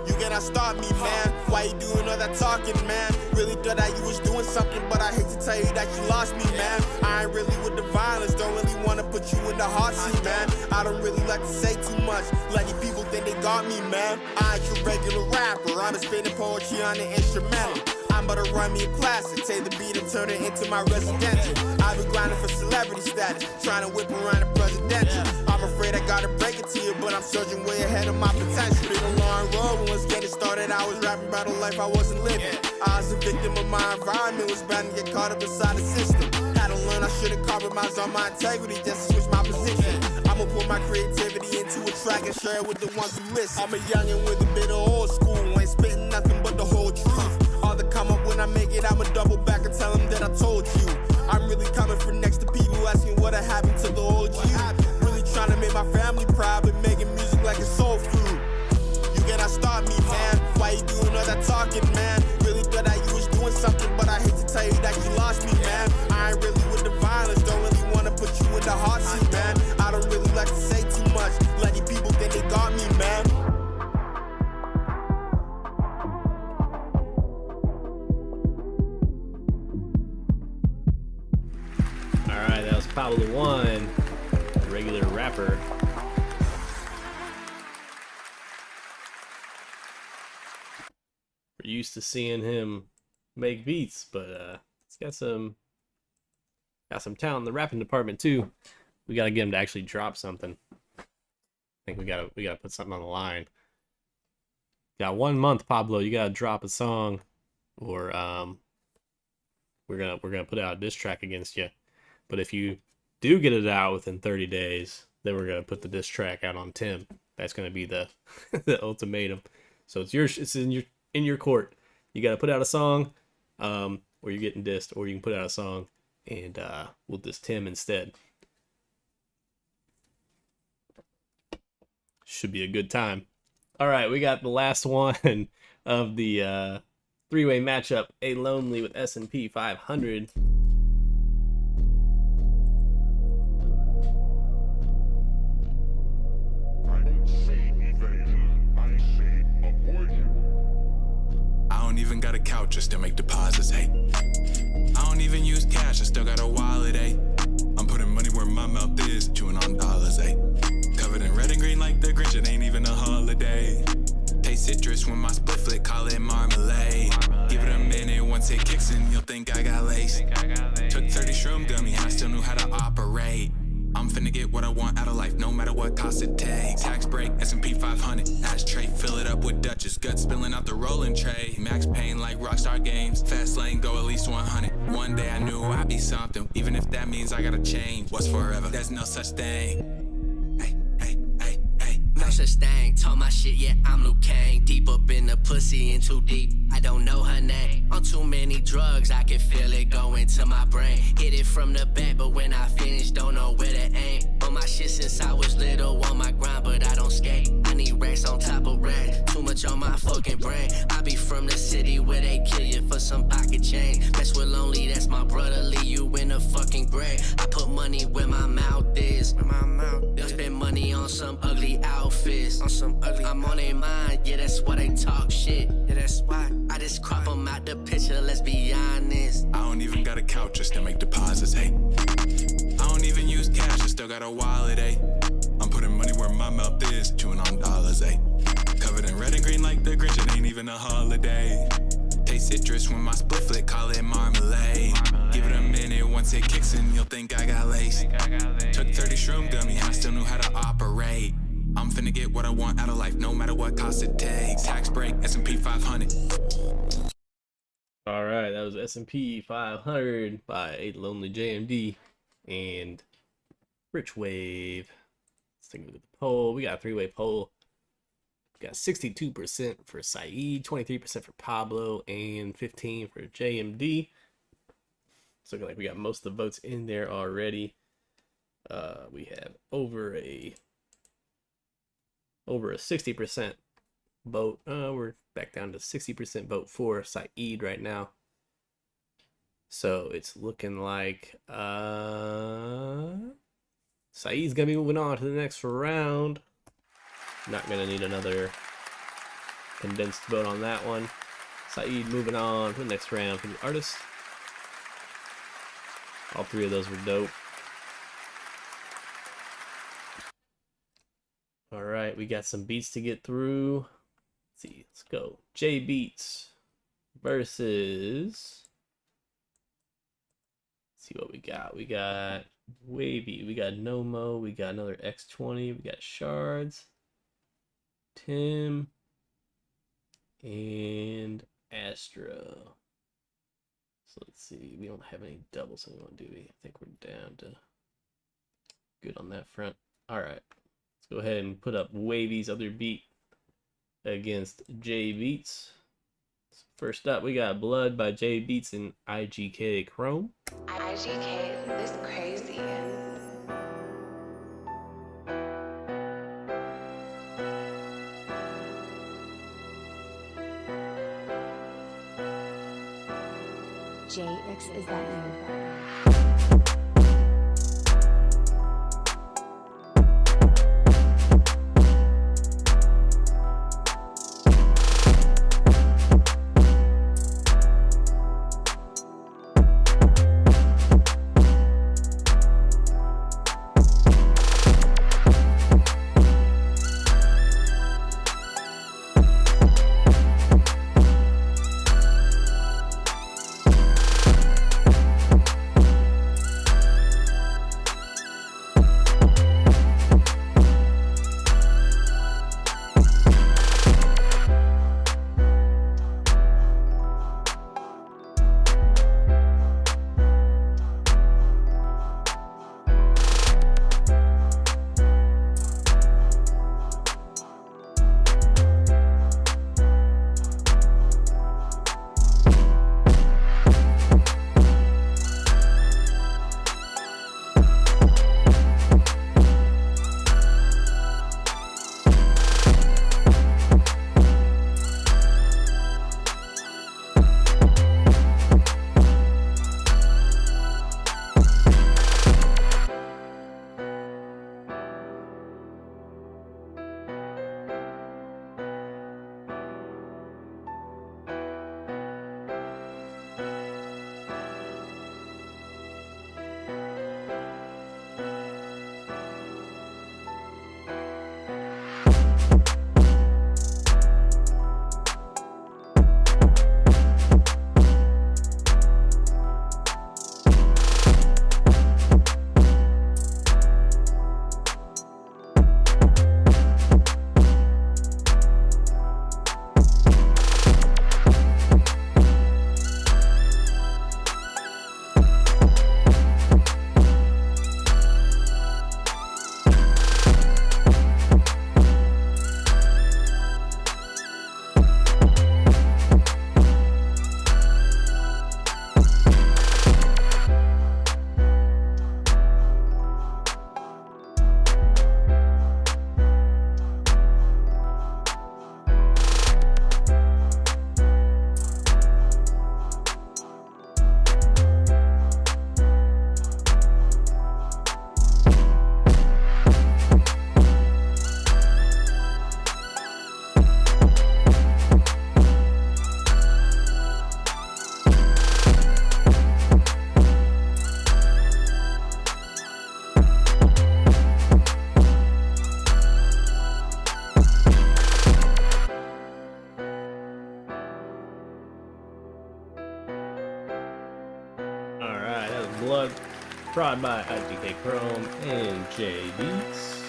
You cannot stop me, man. Why you doing all that talking, man? Really thought that you was doing something, but I hate to tell you that you lost me, man. I ain't really with the violence, don't really wanna put you in the hot seat, man. I don't really like to say too much, letting people think they got me, man. I ain't your regular rapper, I'm spinning poetry on the instrumental. I'm about to run me a classic, take the beat and turn it into my residential. I've been grinding for celebrity status, trying to whip around the presidential. I'm afraid I gotta break it to you, but I'm surging way ahead of my potential. Been a long road, when was getting started, I was rapping about a life I wasn't living. I was a victim of my environment, was bound to get caught up inside the system. Had to learn I shouldn't compromise on my integrity just to switch my position. I'ma put my creativity into a track and share it with the ones who listen. I'm a youngin' with a bit of old school, ain't spitting nothing but the whole truth. All the come up when I make it, I'ma double back and tell them that I told you. I'm really coming for next to people asking what happened to the old you. Really trying to make my family proud, but making music like it's soul food. You cannot stop me, man. Why you doing all that talking, man? Really thought that you was doing something, but I hate to tell you that you lost me, man. I ain't really with the violence, don't really wanna put you in the hot seat, man. I don't really like to say too much, letting people think they got me, man. Alright, that was Pablo the One, Regular Rapper. We're used to seeing him make beats, but he's got some talent in the rapping department too. We gotta get him to actually drop something. I think we gotta put something on the line. Got 1 month, Pablo. You gotta drop a song, or we're gonna put out a diss track against you. But if you do get it out within 30 days, then we're gonna put the diss track out on Tim. That's gonna be the the ultimatum. So it's in your court. You gotta put out a song, or you're getting dissed, or you can put out a song and we'll diss Tim instead. Should be a good time. All right, we got the last one of the three-way matchup. A Lonely with S&P 500. I don't even got a couch, I still make deposits, hey. I don't even use cash, I still got a wallet, hey. I'm putting money where my mouth is, chewing on dollars, hey. Covered in red and green like the Grinch, it ain't even a holiday. Taste citrus when my split flick, call it marmalade. Give it a minute, once it kicks in, you'll think I got lace. Took 30 shroom gummy and I still knew how to operate. I'm finna get what I want out of life, no matter what cost it takes. Tax break, S&P 500, ashtray, fill it up with Dutchess. Gut spilling out the rolling tray. Max pain like Rockstar Games. Fast lane, go at least 100. One day I knew I'd be something, even if that means I gotta change. What's forever? There's no such thing. No such thing, talk my shit, yeah, I'm Luke Kang. Deep up in the pussy and too deep, I don't know her name. On too many drugs, I can feel it go into my brain. Hit it from the back, but when I finish, don't know where to aim. On my shit since I was little, on my grind, but I don't skate. I need racks on top of racks, too much on my fucking brain. I be from the city where they kill you for some pocket change. Mess with Lonely, that's my brother, leave you in a fucking grave. I put money where my mouth is. They'll spend money on some ugly outfits. I'm on their mind, yeah, that's why they talk shit. Yeah, that's why I just crop them out the picture, let's be honest. I don't even got a couch, I still make deposits, hey. I don't even use cash, I still got a wallet, hey. I'm putting money where my mouth is, chewing on dollars, hey. Covered in red and green like the Grinch, it ain't even a holiday. Taste citrus when my split flick, call it marmalade. Give it a minute, once it kicks in, you'll think I got lace. Took 30 shroom gummy and I still knew how to operate. I'm finna get what I want out of life, no matter what cost it takes. Tax break, S&P 500. All right, that was S&P 500 by A Lonely JMD and Rich Wave. Let's take a look at the poll. We got a three-way poll. We got 62% for Saeed, 23% for Pablo, and 15% for JMD. So looking like we got most of the votes in there already. We have over a 60% vote. We're back down to 60% vote for Saeed right now. So it's looking like Saeed's gonna be moving on to the next round. Not gonna need another condensed vote on that one. Saeed moving on to the next round for the artist. All three of those were dope. All right, we got some beats to get through. Let's see, let's go. J Beats versus. Let's see what we got. We got Wavy, we got Nomo, we got another X20, we got Shards, Tim, and Astro. So let's see, we don't have any doubles anyone, do we? I think we're down to good on that front. All right, let's go ahead and put up Wavy's other beat against J Beats. So first up, we got Blood by J Beats and IGK Chrome. IGK is crazy. JX, is that you? Brought by IGK Chrome and J Beats.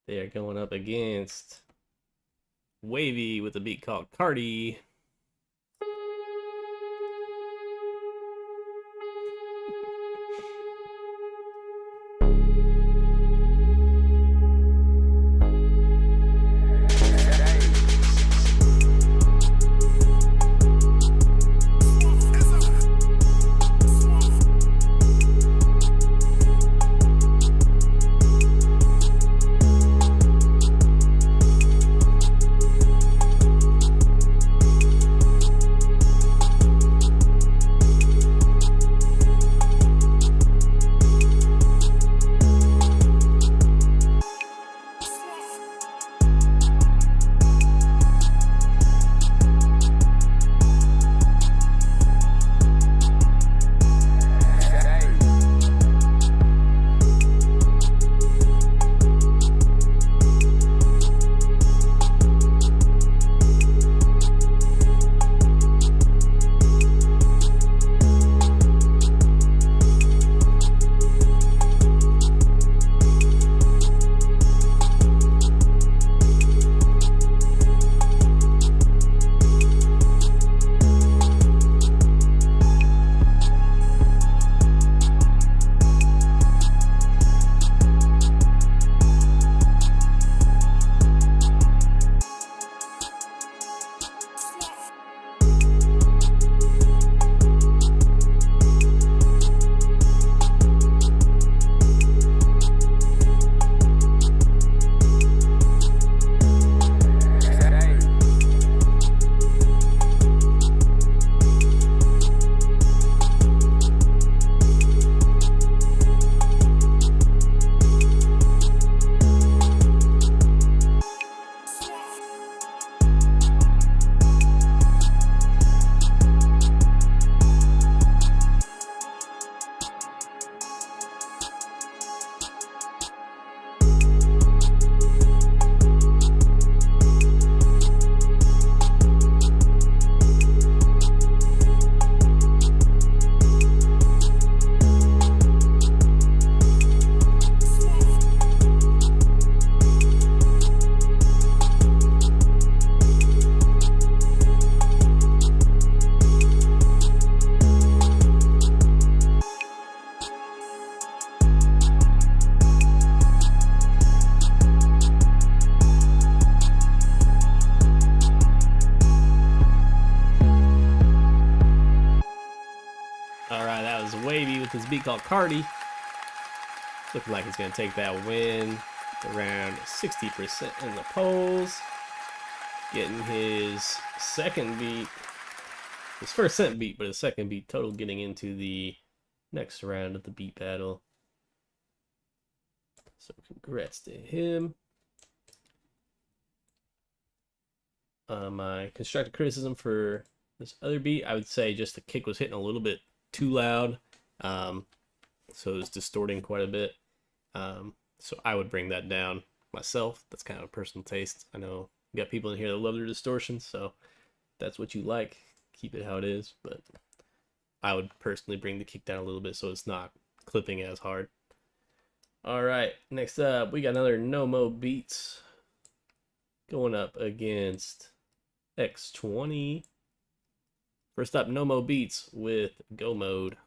They are going up against Wavy with a beat called Cardi. Alright, that was Wavy with his beat called Cardi. Looking like he's going to take that win. Around 60% in the polls. Getting his second beat. His first cent beat, but his second beat total getting into the next round of the beat battle. So congrats to him. My constructive criticism for this other beat, I would say just the kick was hitting a little bit too loud, so it was distorting quite a bit, so I would bring that down myself. That's kind of a personal taste. I know you got people in here that love their distortion, so if that's what you like, keep it how it is, but I would personally bring the kick down a little bit so it's not clipping as hard. Alright, next up we got another No Mo Beats going up against X20. First up, No Mo Beats with Go Mode.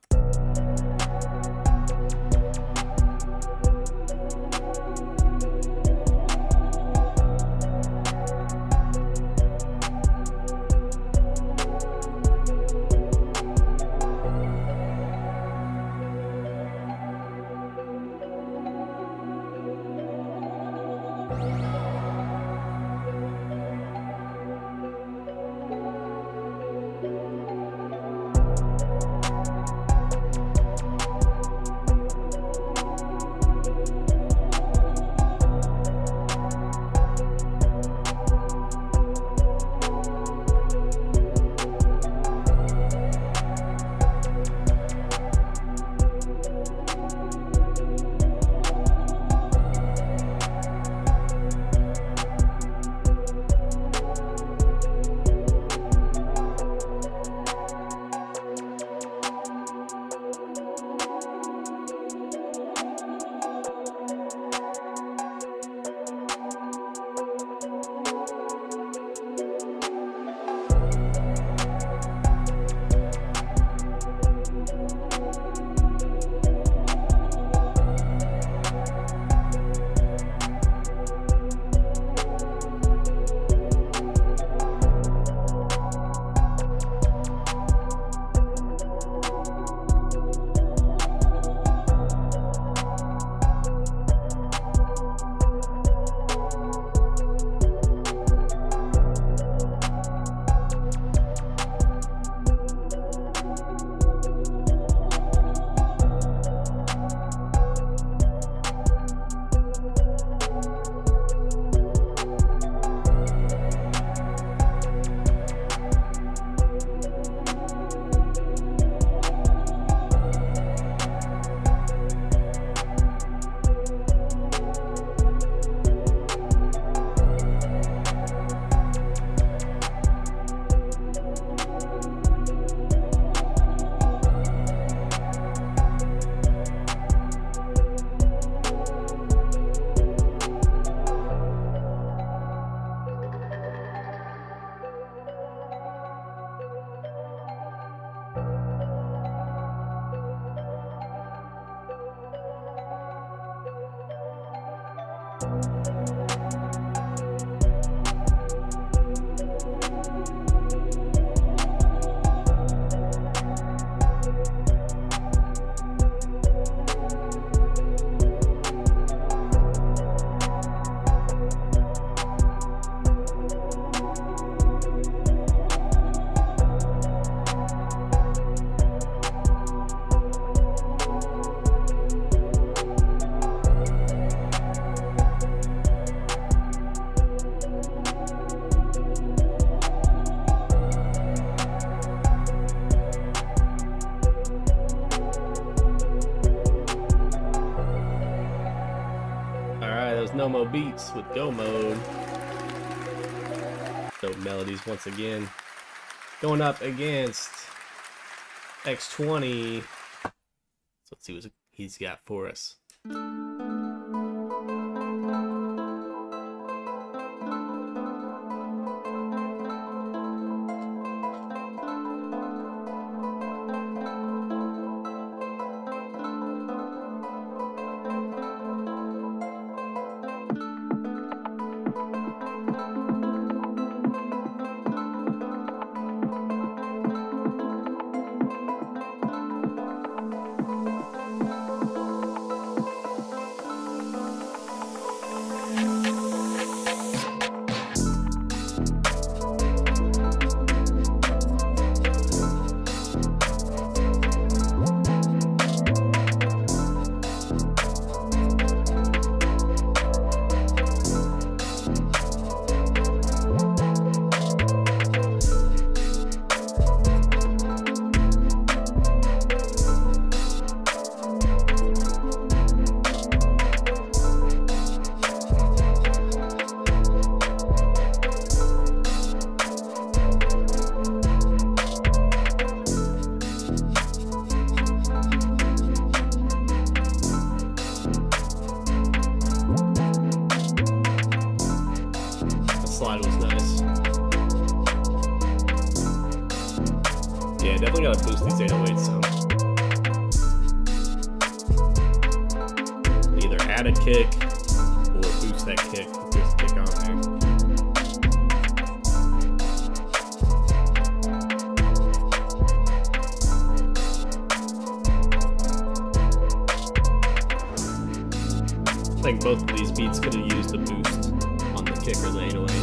Beats with Go Mode. Dope melodies once again. Going up against X20. So let's see what he's got for us. Yeah, definitely gotta boost these 808s some. Either add a kick or boost that kick. Boost the kick on there. I think both of these beats could have used a boost on the kick or the 808.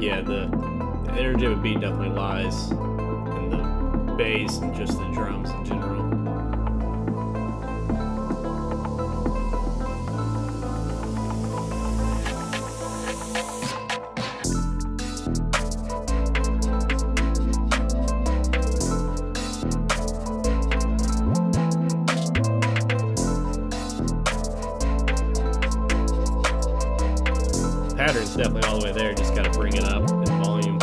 Yeah, the energy of a beat definitely lies in the bass and just the drums in general. Pattern's definitely all the way there, just gotta bring it up in volume.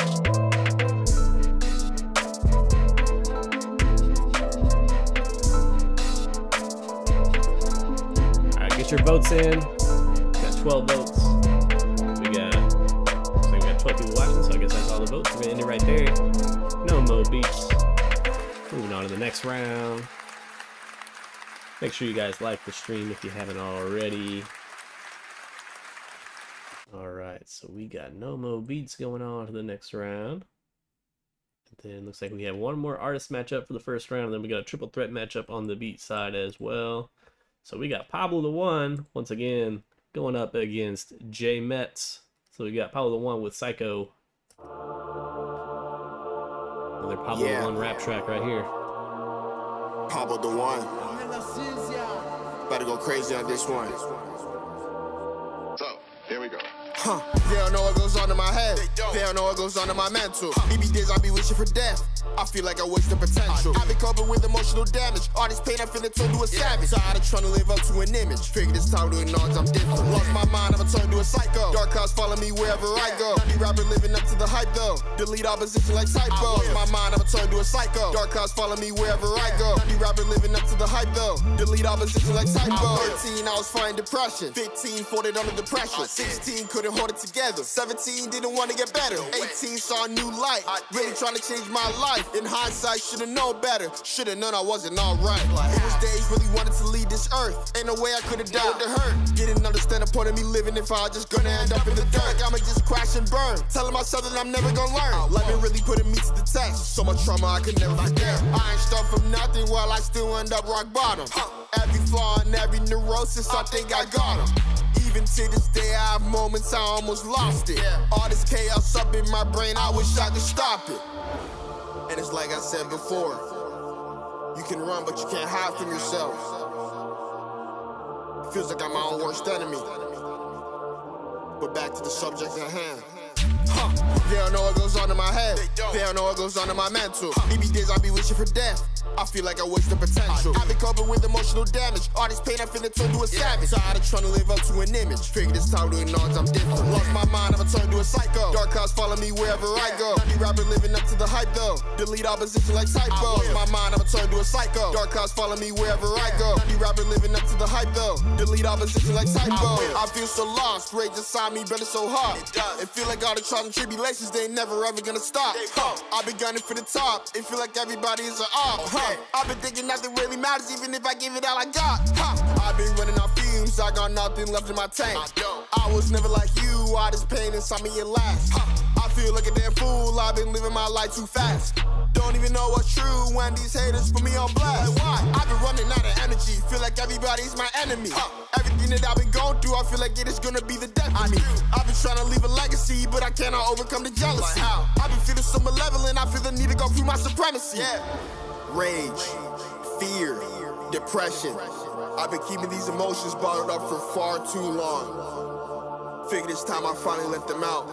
Alright, get your votes in. Got 12 votes. Looks like we got 12 people watching, so I guess that's all the votes. We're gonna end it right there. No mo beats. Moving on to the next round. Make sure you guys like the stream if you haven't already. Alright, so we got no mo beats going on to the next round. And then looks like we have one more artist matchup for the first round, and then we got a triple threat matchup on the beat side as well. So we got Pablo the One, once again, going up against J Metz. So we got Pablo the One with Psycho. Another Pablo the One rap track right here. Pablo the One. About to go crazy on this one. So, here we go. They don't know what goes on in my head. They don't know what goes on in my mental. BB days I be wishing for death. I feel like I waste the potential. I've been coping with emotional damage. All this pain I feel it turned to a savage. Tired of trying to live up to an image. Figured it's time to acknowledge I'm different. Lost my mind, I'ma turn to a psycho. Dark clouds follow me wherever I go. Be rapper living up to the hype though. Delete opposition like typo. Lost my mind, I'ma turn to a psycho. Dark clouds follow me wherever I go. Be rapper living up to the hype though. Delete opposition like typo. 13, I was fighting depression. 15, folded under the pressure. 16, couldn't hold it together. together. 17, didn't want to get better. 18, saw a new light. Really trying to change my life. In hindsight, should've known better. Should've known I wasn't alright. It was days really wanted to leave this earth. Ain't no way I could've dealt with the hurt. Didn't understand the point of me living if I was just gonna end up in the dirt. Like I'ma just crash and burn. Telling myself that I'm never gonna learn. Life been really putting me to the test. So much trauma I could never forget. I ain't start from nothing while I still end up rock bottom. Every flaw and every neurosis, I think I got 'em. Even to this day, I have moments I almost lost it. All this chaos up in my brain, I wish I could stop it. And it's like I said before, you can run, but you can't hide from yourself. It feels like I'm my own worst enemy. But back to the subject at hand. They don't know what goes on in my head. They don't know what goes on in my mental. Maybe days I be wishing for death. I feel like I waste the potential. I've been coping with emotional damage. All this pain I feel it turned to a savage. Tired of trying to live up to an image. Figured it's time to acknowledge I'm different. Lost my mind, I'ma turn to a psycho. Dark clouds follow me wherever I go. Not rapper living up to the hype though. Delete opposition like typos. Lost my mind, I'ma turn to a psycho. Dark clouds follow me wherever I go. Not rapper living up to the hype though. Delete opposition like typos. I feel so lost. Rage inside me, but it's so hard. It feel like all the trials and tribulations, they ain't never ever gonna stop. I've been gunning for the top. It feel like everybody is an op. I've been thinking nothing really matters, even if I give it all I got. I've been running off fumes, I got nothing left in my tank. I was never like you, all this pain inside me it lasts. I feel like a damn fool, I've been living my life too fast. Don't even know what's true when these haters put me on blast. Like why? I've been running out of energy, feel like everybody's my enemy. Everything that I've been going through, I feel like it is gonna be the death of me. I've been trying to leave a legacy, but I cannot overcome the jealousy. I've been feeling so malevolent, I feel the need to go through my supremacy. Rage, fear, depression. I've been keeping these emotions bottled up for far too long. Figured it's time I finally let them out.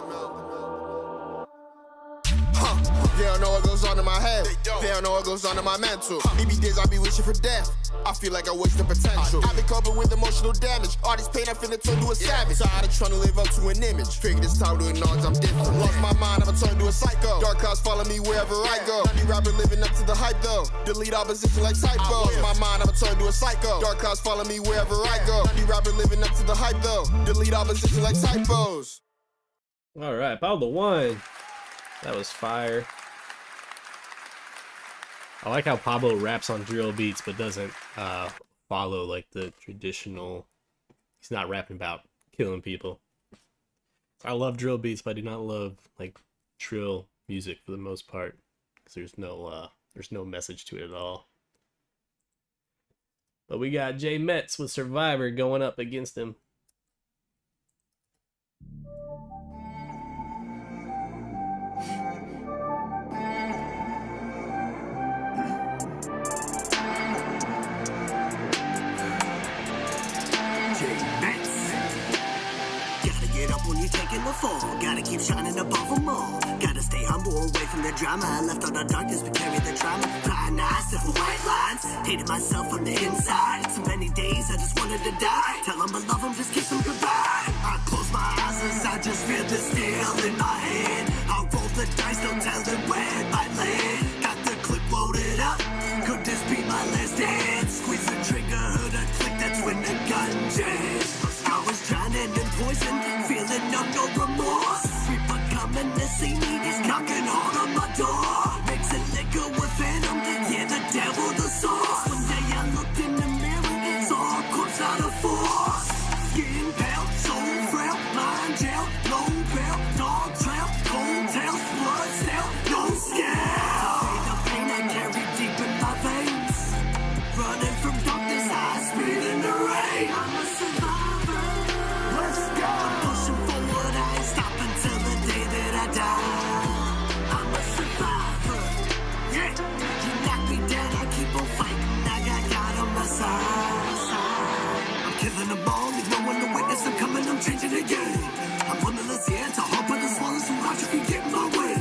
They don't know what goes on in my head. They don't know what goes on in my mental. Maybe days I be wishing for death. I feel like I waste the potential. I've been coping with emotional damage. All this pain I feel it turned to a savage. Tired of trying to live up to an image. Figured it's time to acknowledge I'm different. Lost my mind, I'ma turn to a psycho. Dark clouds follow me wherever I go. Not rapper living up to the hype though. Delete opposition like typos. Lost my mind, I'ma turn to a psycho. Dark clouds follow me wherever I go. Not rapper living up to the hype though. Delete opposition like typos. All right, Pablo 1. That was fire. I like how Pablo raps on drill beats but doesn't follow like the traditional. He's not rapping about killing people. I love drill beats, but I do not love like trill music for the most part because there's no message to it at all. But we got Jay Metz with Survivor going up against him. When you're taking the fall, gotta keep shining above them all. Gotta stay humble away from the drama. I left all the darkness but carry the trauma. Crying eyes, simple white lines. Hated myself from the inside. So many days I just wanted to die. Tell them I love them, just kiss them goodbye. I close my eyes as I just feel the steel in my hand. I'll roll the dice, don't tell them where I land. Got the clip loaded up. Could this be my last dance? Squeeze the trigger, heard a click, that's when the gun jams. I was drowning in poison, feeling no remorse. Reaper coming to see me, he's knocking hard on my door. Mixing liquor with venom, yeah, the devil the source. One day I looked in the mirror, saw a corpse out of force. Skin pale, soul frail, mind jail, low bail, dog trail, cold tail, blood cell, no scale. The pain I carry deep in my veins, running from darkness, high speed in the rain. I'm a survivor. Let's go. I'm pushing forward, I ain't stopping till the day that I die. I'm a survivor. Yeah. You knock me down, I keep on fighting. I got God on my side. I'm killing them all, there's no one to witness. I'm coming, I'm changing the game. I'm one of the to hop on the swallow some rocks if you get in my way.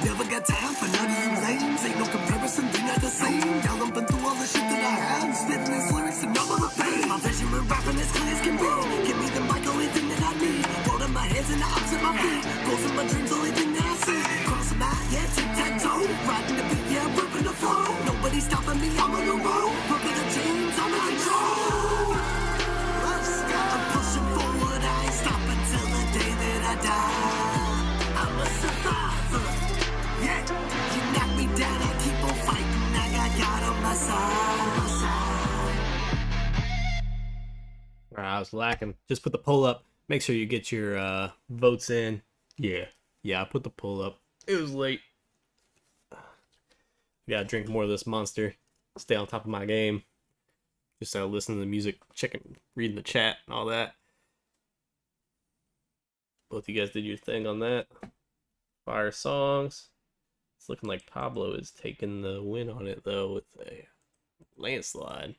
Never got time for none of you lames. Ain't no comparison, we not the same. Y'all I'm been through all the shit that I have. Spitting these lyrics to number the pain. My vision with rapping as clear as can be. Give me the mic, only thing that I need. Rolling my hands and the arms at my feet. Goals in my dreams, only thing that I see. Crossing my yeah, tic-tac-toe. Riding the beat, yeah, ripping the flow. Nobody stopping me, I'm on the road. Ripping the jeans, I'm in control. I'm pushing forward, I ain't stopping till the day that I die. I was lacking. Just put the poll up. Make sure you get your votes in. Yeah. Yeah, I put the poll up. It was late. Gotta drink more of this Monster. Stay on top of my game. Just listen to the music, checking, reading the chat, and all that. Both you guys did your thing on that. Fire songs. It's looking like Pablo is taking the win on it, though, with a landslide.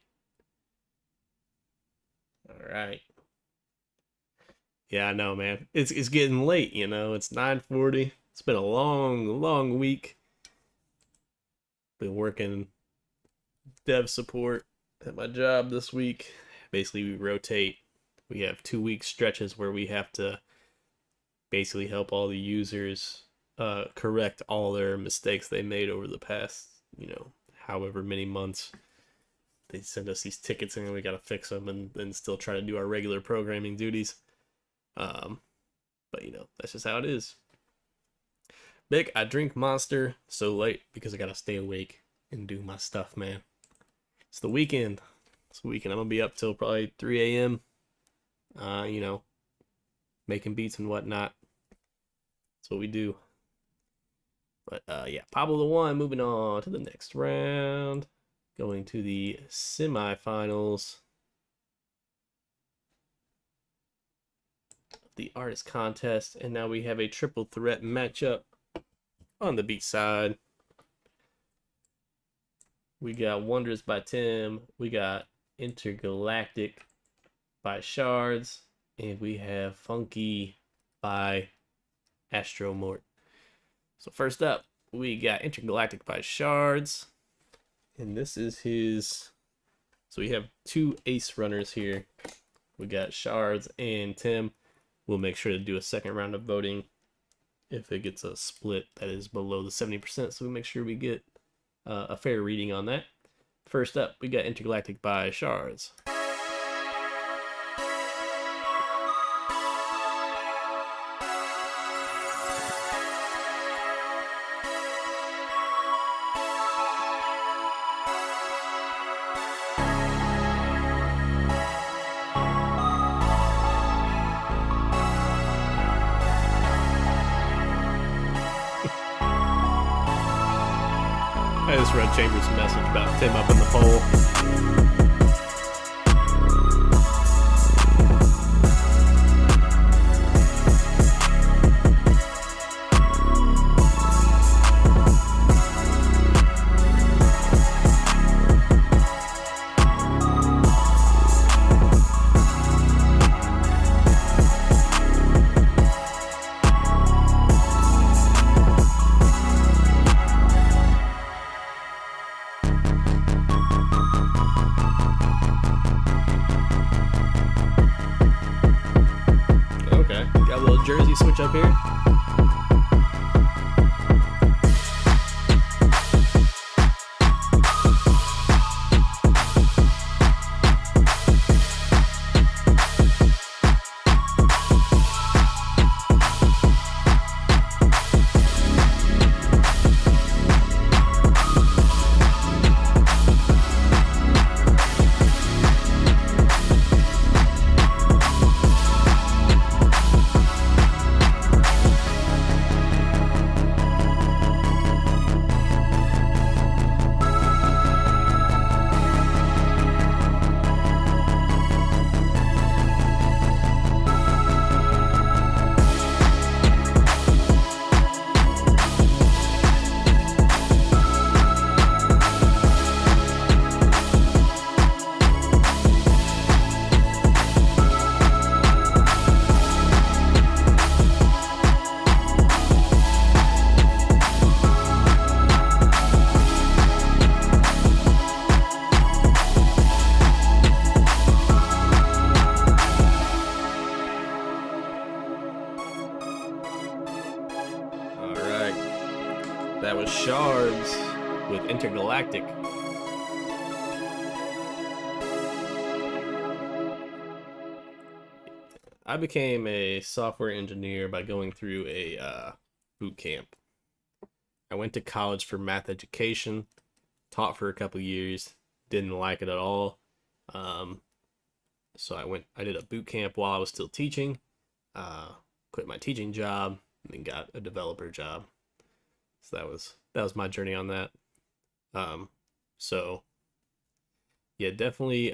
Alright. Yeah, I know, man. It's getting late, you know. It's 9:40. It's been a long week. Been working dev support at my job this week. Basically, we rotate. We have 2-week stretches where we have to basically help all the users correct all their mistakes they made over the past, however many months. They send us these tickets and we gotta fix them and then still try to do our regular programming duties. But that's just how it is. Big, I drink Monster so late because I gotta stay awake and do my stuff, man. It's the weekend. I'm gonna be up till probably 3 a.m. Making beats and whatnot. That's what we do. But yeah, Pablo the one. Moving on to the next round. Going to the semifinals. The artist contest, and now we have a triple threat matchup on the beat side. We got Wonders by Tim, we got Intergalactic by Shards, and we have Funky by Astromort. So first up, we got Intergalactic by Shards, and this is his. So we have 2 ace runners here. We got Shards and Tim. We'll make sure to do a second round of voting if it gets a split that is below the 70%, so we make sure we get a fair reading on that. First up, we got Intergalactic by Shards. I just read Chambers' message about Tim up in the poll. Okay, got a little jersey switch up here. That was Shards with Intergalactic. I became a software engineer by going through a boot camp. I went to college for math education, taught for a couple years, didn't like it at all. So I did a boot camp while I was still teaching, quit my teaching job, and then got a developer job. So that was my journey on that. So yeah, definitely,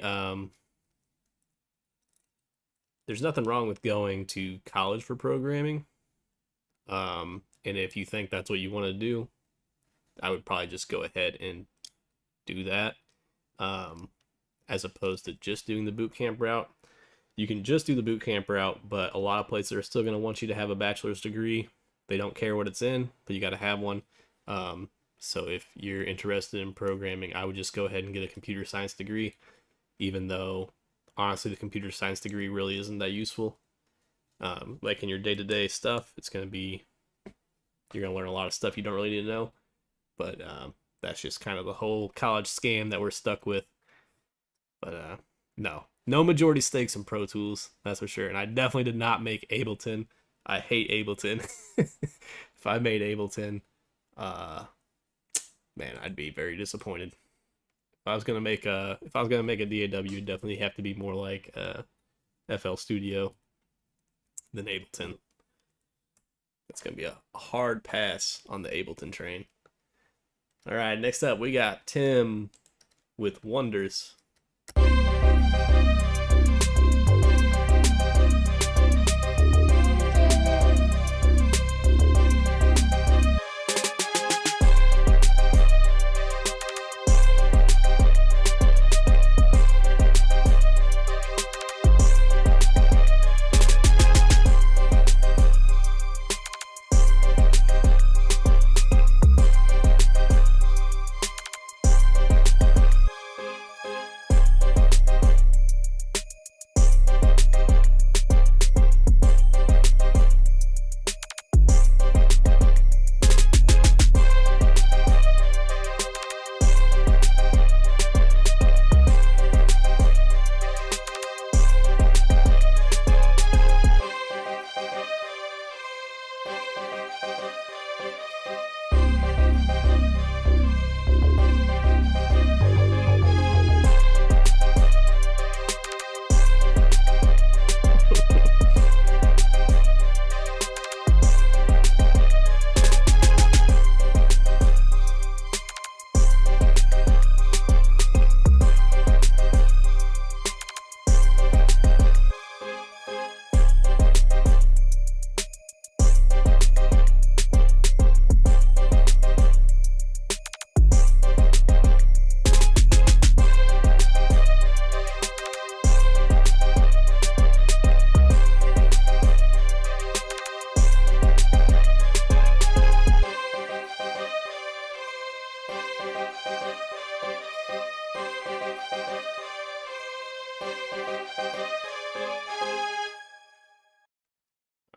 there's nothing wrong with going to college for programming. And if you think that's what you want to do, I would probably just go ahead and do that. As opposed to just doing the boot camp route. You can just do the boot camp route, but a lot of places are still going to want you to have a bachelor's degree. They don't care what it's in, but you got to have one. So if you're interested in programming, I would just go ahead and get a computer science degree, even though honestly the computer science degree really isn't that useful. Like in your day-to-day stuff, you're going to learn a lot of stuff you don't really need to know. But that's just kind of the whole college scam that we're stuck with. But no majority stakes in Pro Tools, that's for sure. And I definitely did not make Ableton. I hate Ableton. If I made Ableton, man, I'd be very disappointed. If I was gonna make a DAW, it'd definitely have to be more like FL Studio than Ableton. It's gonna be a hard pass on the Ableton train. All right, next up we got Tim with Wonders.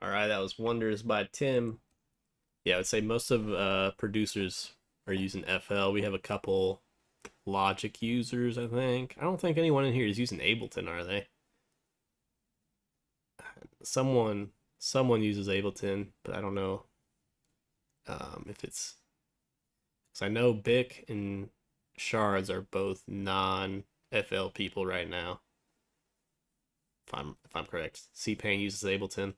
All right, that was Wonders by Tim. Yeah, I would say most of producers are using FL. We have a couple Logic users, I think. I don't think anyone in here is using Ableton, are they? Someone uses Ableton, but I don't know if it's... Because I know Bic and Shards are both non-FL people right now. If I'm correct. C-Pain uses Ableton.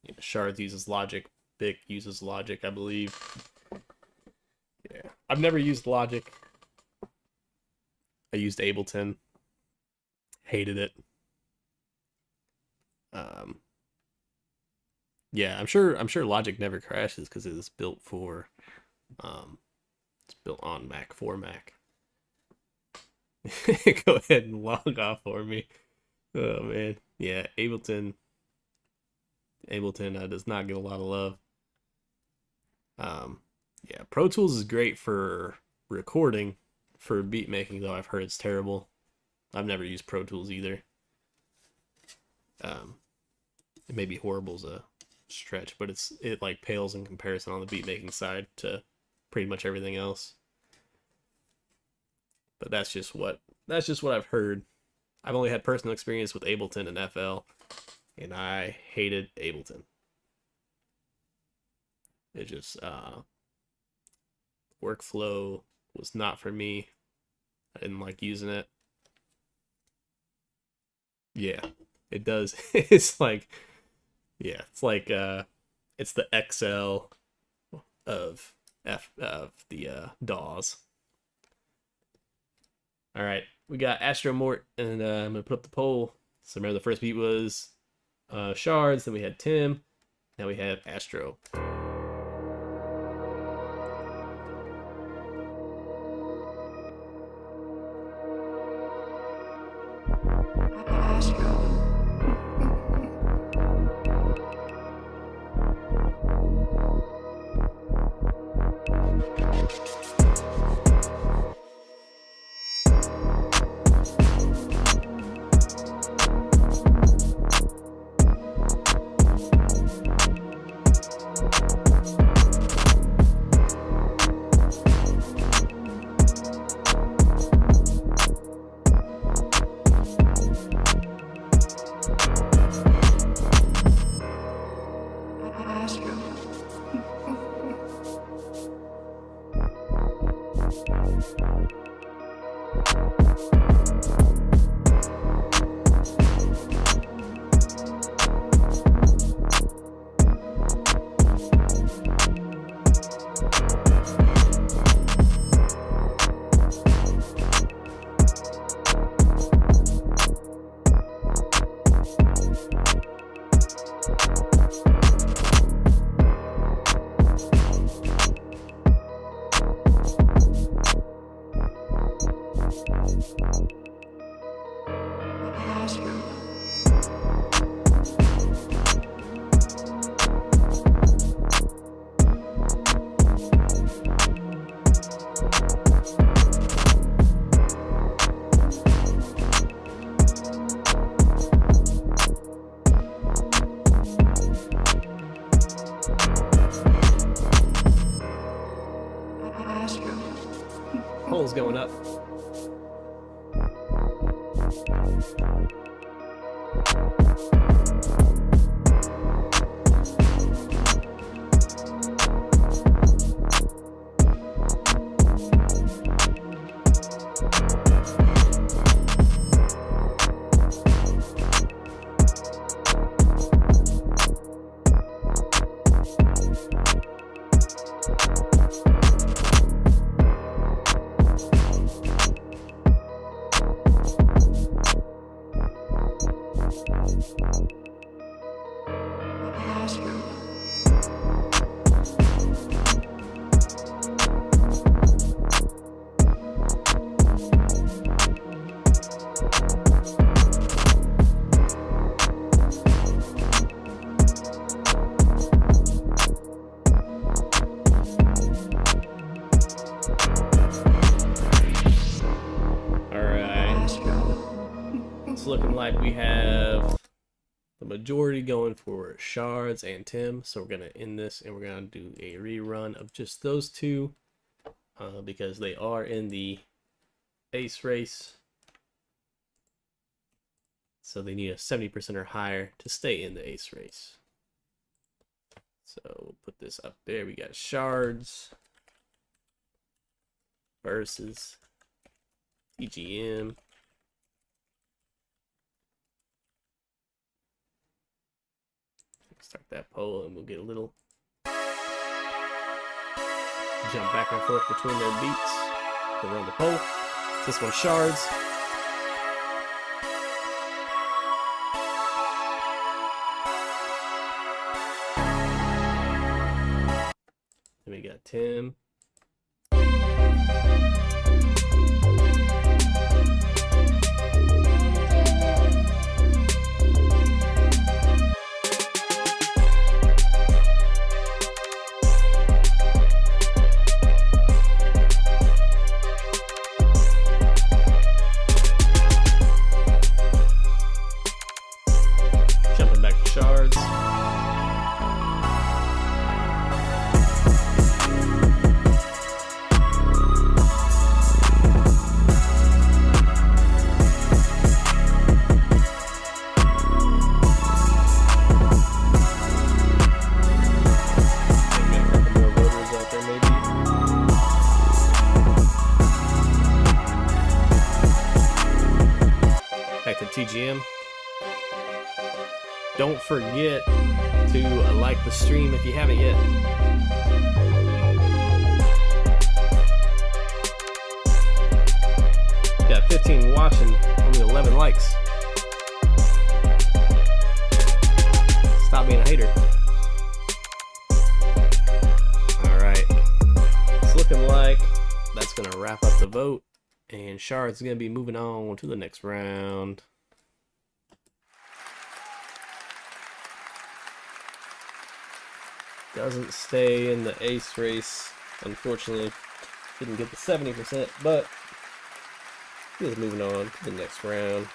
Yeah, Shards uses Logic. Bic uses Logic, I believe. Yeah, I've never used Logic. I used Ableton. Hated it. Yeah, I'm sure Logic never crashes because it's built for it's built on Mac for Mac. Go ahead and log off for me. Oh man. Yeah, Ableton does not get a lot of love. Yeah, Pro Tools is great for recording. For beat making, though, I've heard it's terrible. I've never used Pro Tools either. It may be horrible as a stretch, but it like pales in comparison on the beat making side to pretty much everything else. But that's just what I've heard. I've only had personal experience with Ableton and FL, and I hated Ableton. It just workflow was not for me. I didn't like using it. Yeah, it does. It's like, yeah, it's like it's the XL of the DAWs. All right, we got Astro Mort, and I'm gonna put up the poll. So remember, the first beat was Shards, then we had Tim, now we have Astro. Polls going up. Looking like we have the majority going for Shards and Tim, so we're gonna end this and we're gonna do a rerun of just those two because they are in the ace race, so they need a 70% or higher to stay in the ace race. So we'll put this up there. We got Shards versus EGM. Start that poll and we'll get a little jump back and forth between their beats to run the poll. This one's Shards. Then we got Tim. Shards. Back to TGM. Don't forget to like the stream if you haven't yet. Got 15 watching, only 11 likes. Stop being a hater. Alright. It's looking like that's going to wrap up the vote. And Shard's going to be moving on to the next round. Doesn't stay in the ace race, unfortunately. Didn't get the 70%, but he is moving on to the next round.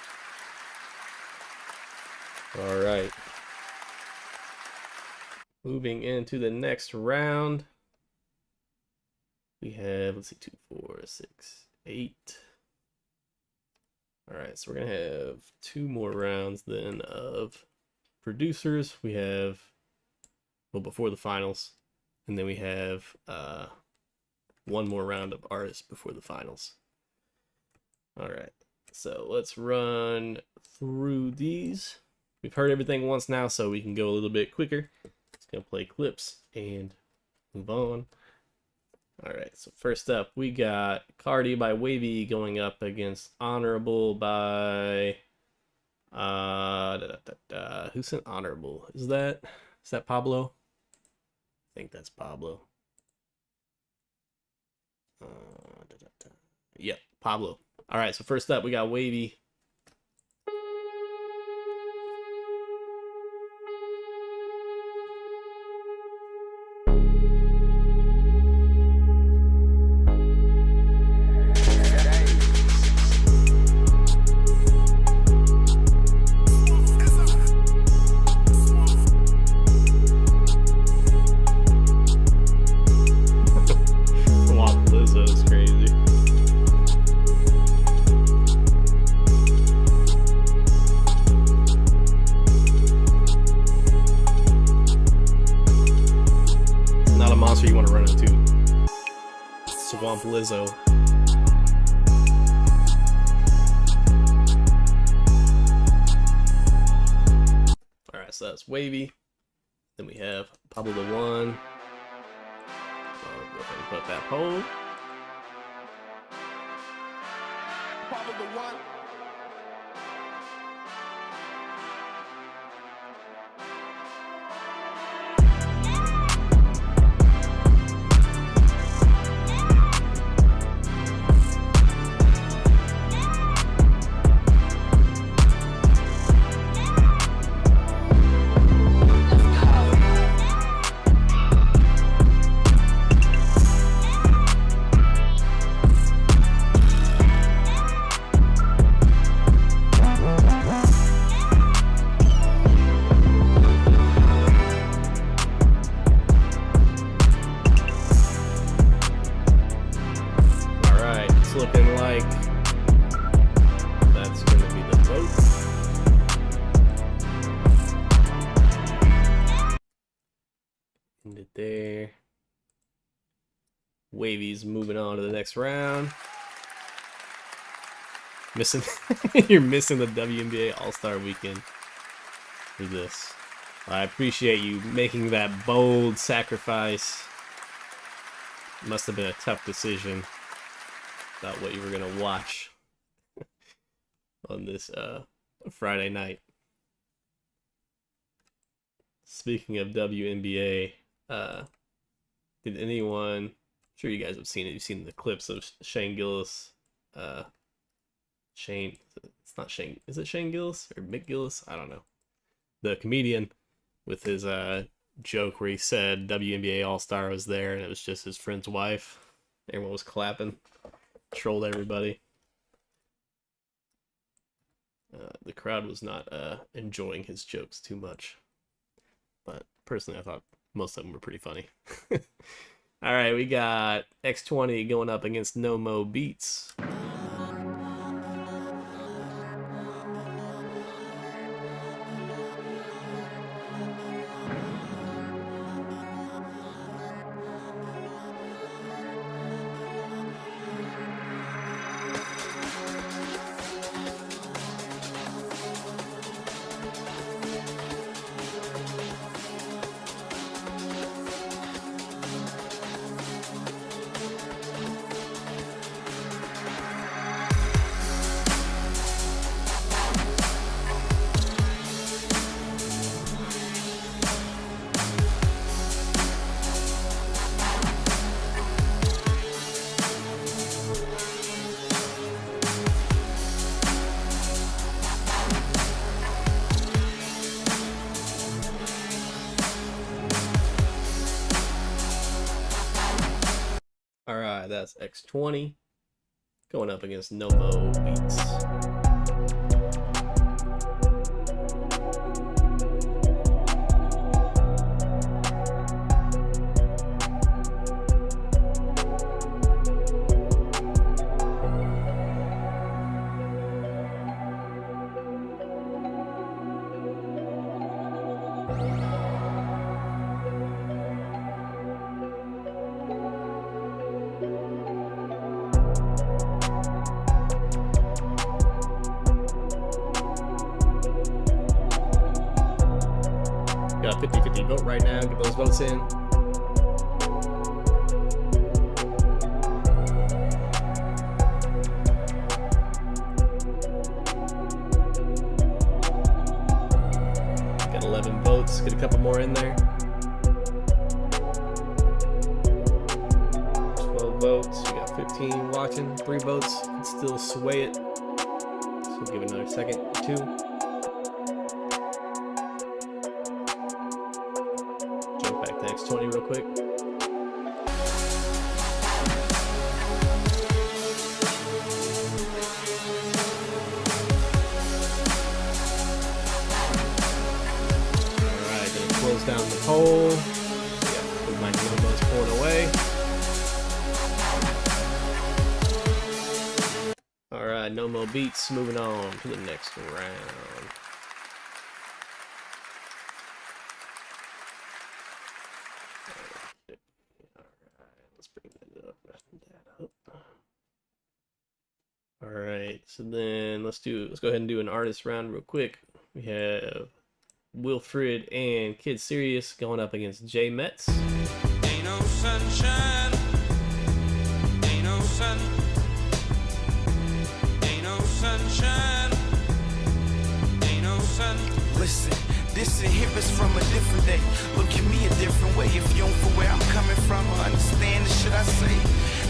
Alright. Moving into the next round. We have, let's see, 2, 4, 6, 8. Alright, so we're going to have 2 more rounds then of producers. We have, well, before the finals. And then we have 1 more round of artists before the finals. Alright, so let's run through these. We've heard everything once now, so we can go a little bit quicker. Just gonna play clips and move on. Alright, so first up, we got Cardi by Wavy going up against Honorable by... Who sent Honorable? Is that Pablo? I think that's Pablo. Yep, Pablo. Alright, so first up, we got Wavy. Lizzo. Alright, so that's Wavy. Then we have Pablo the One. I'll go ahead and put that poll. Pablo the One. Wavy's moving on to the next round. You're missing the WNBA All-Star Weekend for this. I appreciate you making that bold sacrifice. Must have been a tough decision about what you were gonna watch on this Friday night. Speaking of WNBA, did anyone? I'm sure you guys have seen it. You've seen the clips of Shane Gillis. Shane, it's not Shane. Is it Shane Gillis or Mick Gillis? I don't know. The comedian with his joke where he said WNBA All-Star was there and it was just his friend's wife. Everyone was clapping. Trolled everybody. The crowd was not enjoying his jokes too much. But personally, I thought most of them were pretty funny. All right, we got X20 going up against No Mo Beats. that's X20 going up against Nomo Beats. Got a 50-50 vote right now. Get those votes in. Got 11 votes. Get a couple more in there. 12 votes. We got 15 watching. 3 votes. Can still sway it. So we'll give it another second or 2. X20 real quick. Alright, gonna close down the poll. Yeah, my Nomo's pulling away. Alright, Nomo Beats moving on to the next round. Alright, so then let's go ahead and do an artist round real quick. We have Wilfred and Kid Serious going up against J Metz. Ain't no sunshine, ain't no sun, ain't no sunshine, ain't no sun. Listen, this and hip is from a different day. Look at me a different way. If you don't for where I'm coming from or understand the shit I say,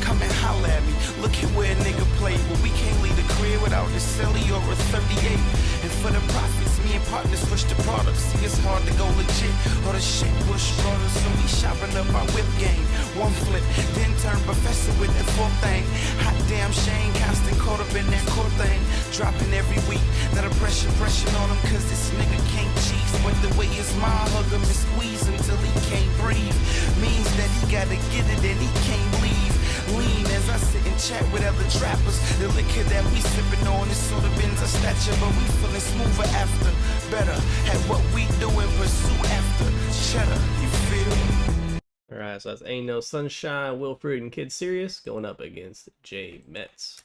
come and holler at me. Look at where a nigga play. Well, we can't leave the crib without a celly or a 38. And for the profits, me and partners push the product. See, it's hard to go legit or the shit Bush brothers. So we shopping up our whip game. One flip, then turn professor with that fourth thing. Hot damn Shane Constant caught up in that core thing. Dropping every week. Now the pressure on him cause this nigga can't cheat. But the way his mom hug him and squeeze him till he can't breathe means that he gotta get it and he can't leave. Lean as I sit and chat with other trappers. The liquor that we sipping on is sort of bends our stature, but we feeling smoother after. Better at what we do and pursue after. Cheddar, you feel? Alright, so that's Ain't No Sunshine, Wilfred and Kid Serious going up against J Metz.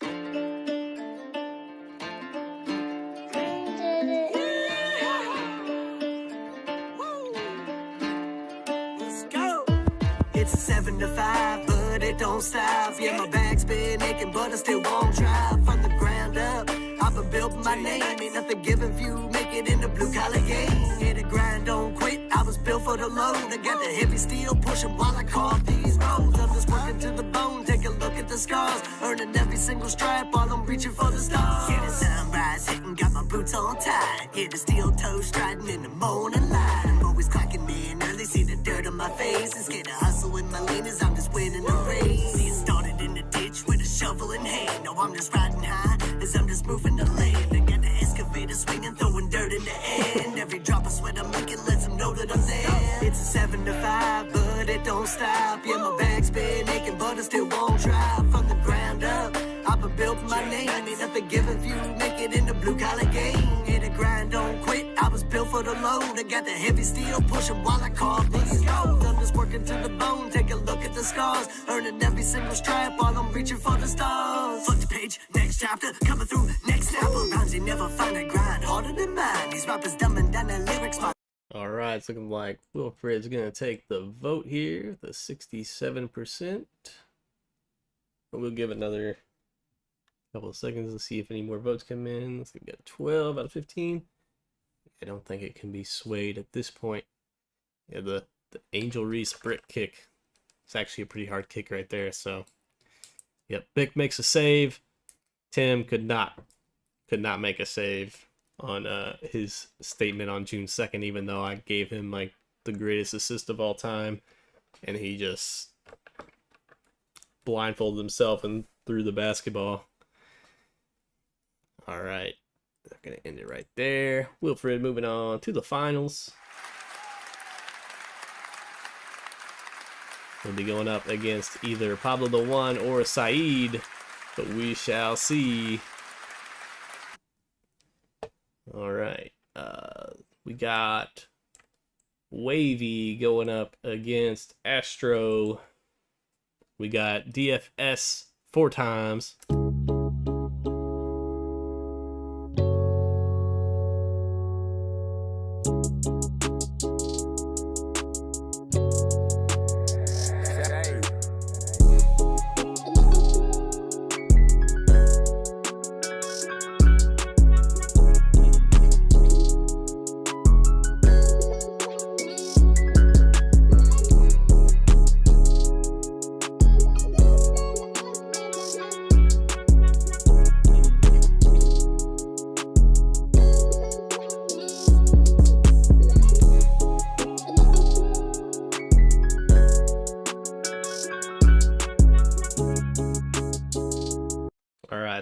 It's a 7 to 5, but it don't stop. Yeah, my back's been aching, but I still won't drop. From the ground up, I've been building my name. Ain't nothing given few, make it in the blue collar game. Yeah, the grind don't quit, I was built for the load. I got the heavy steel pushing while I carve these roads. I'm just working to the bone, take a look at the scars. Earning every single stripe while I'm reaching for the stars. Yeah, the sunrise hitting, got my boots on tight. Yeah, the steel toes striding in the morning light. I'm always clocking in early, see the dirt on my face. And scared to hustle in my lane as I'm just winning the race. See, it started in the ditch with a shovel in hand. No, I'm just riding high as I'm just moving the land. I got the excavator swinging, throwing dirt in the air. And every drop of sweat I'm making lets them know that I'm there. It's a 7 to 5, but it don't stop. Yeah, my back's been aching, but I still won't drop. From the ground up, I've been building my name. Ain't nothing given few, make it in the blue collar game. Yeah, the grind don't quit, I was built for the load. I got the heavy steel pushing while I carve these roads. I'm just working to the bone, take a look at the scars. Earning every single stripe while I'm reaching for the stars. Flip the page, next chapter, coming through, next snapper. Rounds you never find a grind harder than mine. These rappers dumbing down their lyrics. Alright, it's looking like Wilfred's gonna take the vote here, the 67%. We'll give another couple of seconds to see if any more votes come in. Let's see, we got 12 out of 15. I don't think it can be swayed at this point. Yeah, the Angel Reese brick kick. It's actually a pretty hard kick right there. So, yep, Bick makes a save. Tim could not make a save on his statement on June 2nd, even though I gave him like the greatest assist of all time, and he just blindfolded himself and threw the basketball. All right. I'm going to end it right there. Wilfred moving on to the finals. He'll be going up against either Pablo the One or Saeed, but we shall see. All right. We got Wavy going up against Astro. We got DFS 4 times.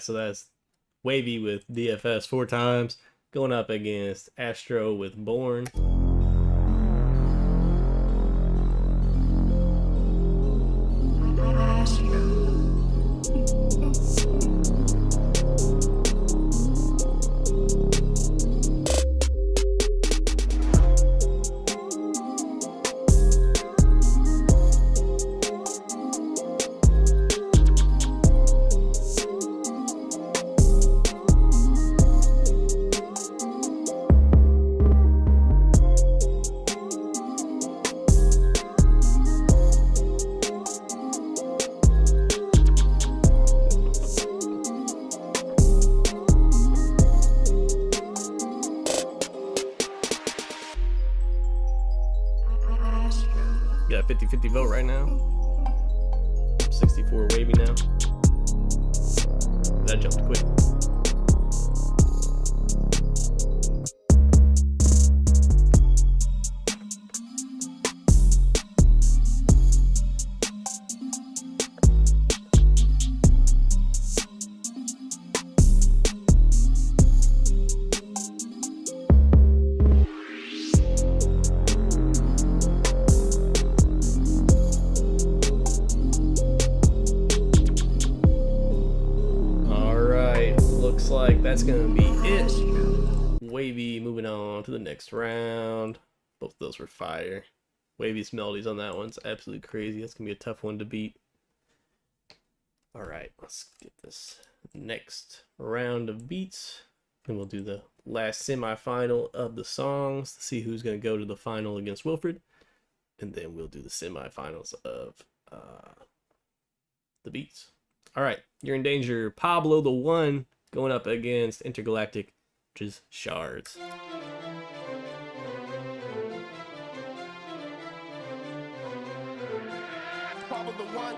So that's Wavy with DFS 4 times going up against Astro with Born. Got a 50-50 vote right now. 64 Wavy now. That jumped quick. Looks like that's gonna be it. Wavy moving on to the next round. Both of those were fire. Wavy's melodies on that one's absolutely crazy. That's gonna be a tough one to beat. All right, let's get this next round of beats, and we'll do the last semi-final of the songs to see who's gonna go to the final against Wilfred, and then we'll do the semi-finals of the beats. All right, you're in danger. Pablo the One going up against Intergalactic, which is Shards. Pablo the One.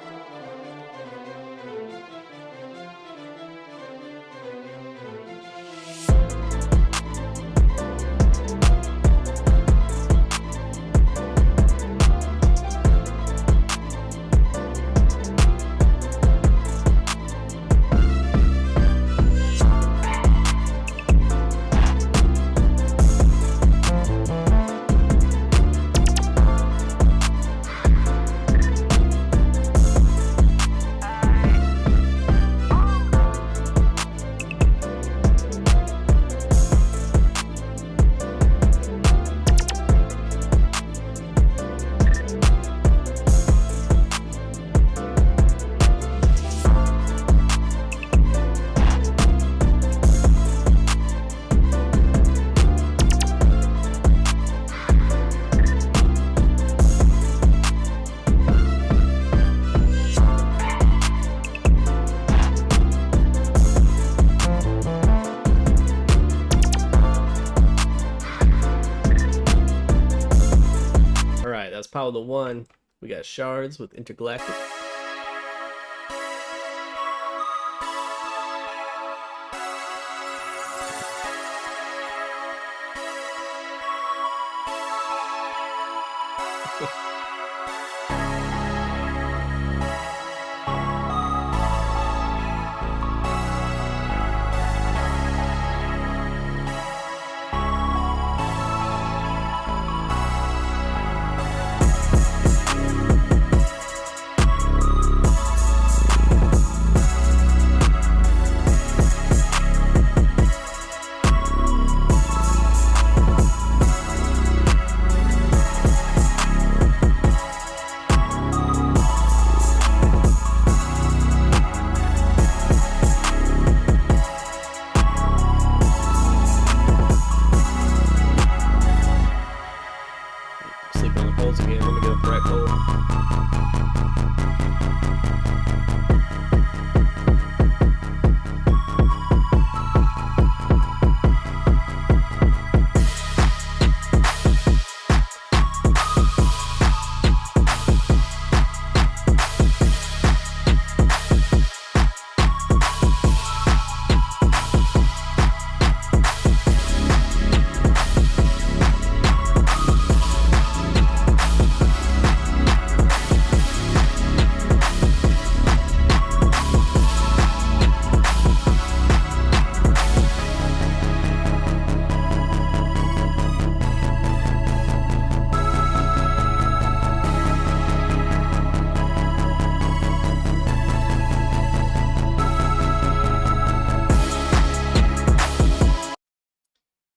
That's Pablo the One. We got Shards with Intergalactic.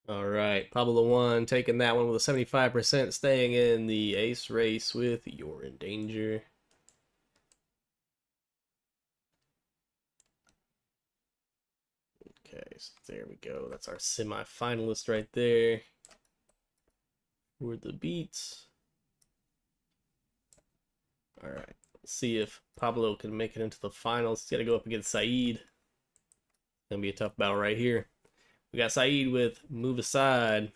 All right, Pablo One taking that one with a 75%, staying in the ace race with You're in Danger. Okay, so there we go. That's our semi-finalist right there for the beats. All right, let's see if Pablo can make it into the finals. He's got to go up against Saeed. Gonna be a tough battle right here. We got Saeed with Move Aside.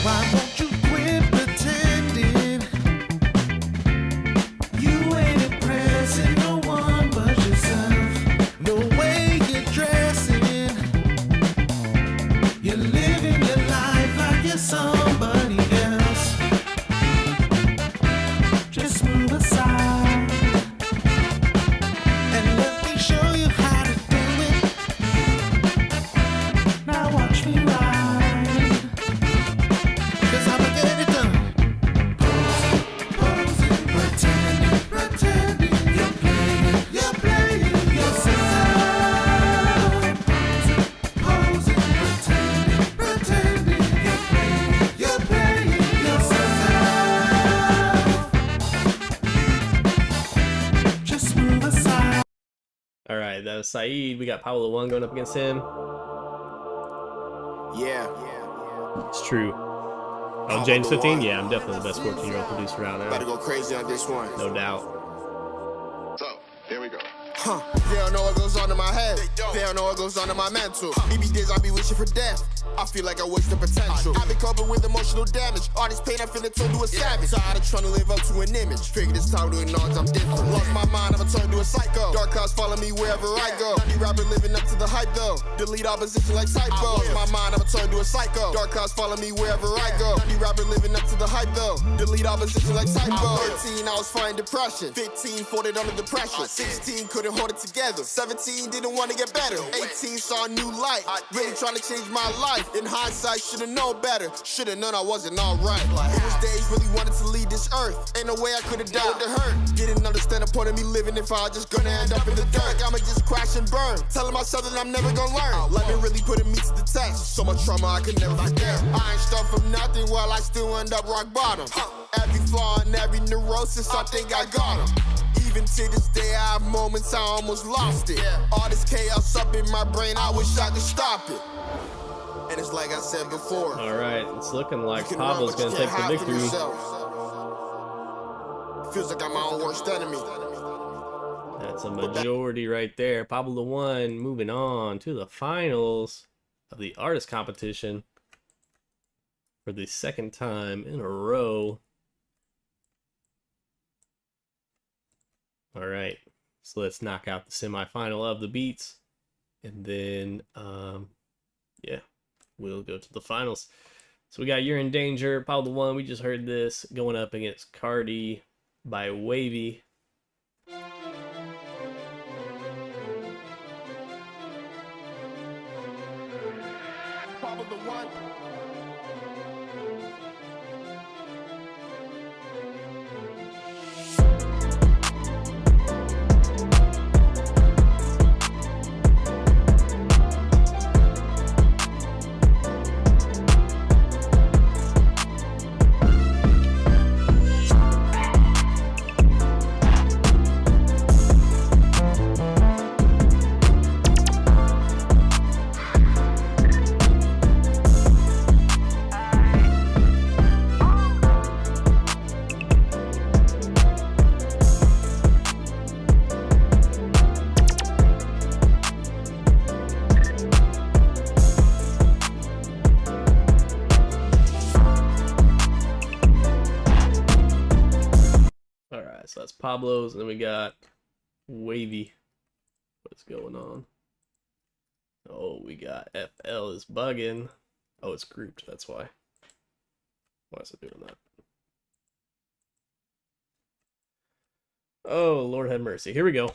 Why won't you quit pretending you ain't impressing no one but yourself? No way you're dressing, you're living your life like you're somebody else. Just move aside and let me show you how to do it. Now watch me ride. 'Cause I'ma get it done. Posing, pretending, you're playing yourself. Posing, pretending, you're playing yourself. Just move aside. All right, that was Saeed. We got Pablo One going up against him. Yeah. It's true. Oh, James 15? Yeah, I'm definitely the best 14-year-old producer out About to now. go crazy on this one. No doubt. So, here we go. Huh. They don't know what goes on in my head. They don't know what goes on in my mental. BB days I be wishing for death. I feel like I waste the potential. I've been coping with emotional damage. All this pain I feel it turned to a savage. Tired of trying to live up to an image. Figured it's time to acknowledge I'm different. Lost my mind, I'ma turn to a psycho. Dark clouds follow me wherever I go. You rapper living up to the hype though. Delete opposition like typo. Lost my mind, I'ma turn to a psycho. Dark clouds follow me wherever I go. You rapper living up to the hype though. Delete opposition like typo. 13, I was fighting depression. 15, folded under the pressure. 16, couldn't hold it together. 17, didn't want to get better. 18, saw a new light. Really trying to change my life. In hindsight, should've known better. Should've known I wasn't alright. It was days really wanted to leave this earth. Ain't no way I could've dealt with the hurt. Didn't understand the point of me living if I was just gonna end up in the dirt. I'ma just crash and burn. Telling myself that I'm never gonna learn. Life been really putting me to the test. So much trauma I could never forget. I ain't start from nothing while I still end up rock bottom. Every flaw and every neurosis, I think I got 'em. Even to this day, I have moments I almost lost it. All this chaos up in my brain, I wish I could stop it. And it's like I said before. All right, it's looking You like can run, Pablo's but you going to can't take the hide from victory. yourself. Feels like I'm my own worst enemy. That's a majority right there. Pablo One moving on to the finals of the artist competition for the second time in a row. All right, so let's knock out the semifinal of the beats, and then yeah, we'll go to the finals. So we got You're in Danger, Pablo One. We just heard this going up against Cardi by Wavy. Pablo the One. Alright, so that's Pablo's, and then we got Wavy. What's going on? Oh, we got FL is bugging. Oh, it's grouped, that's why. Why is it doing that? Oh, Lord have mercy. Here we go.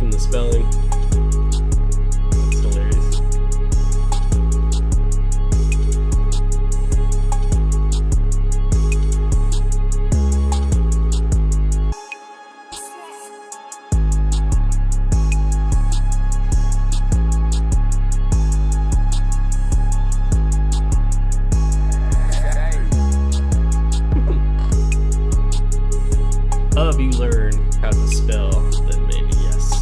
correcting the spelling. That's hilarious. If you learn how to spell, then maybe yes.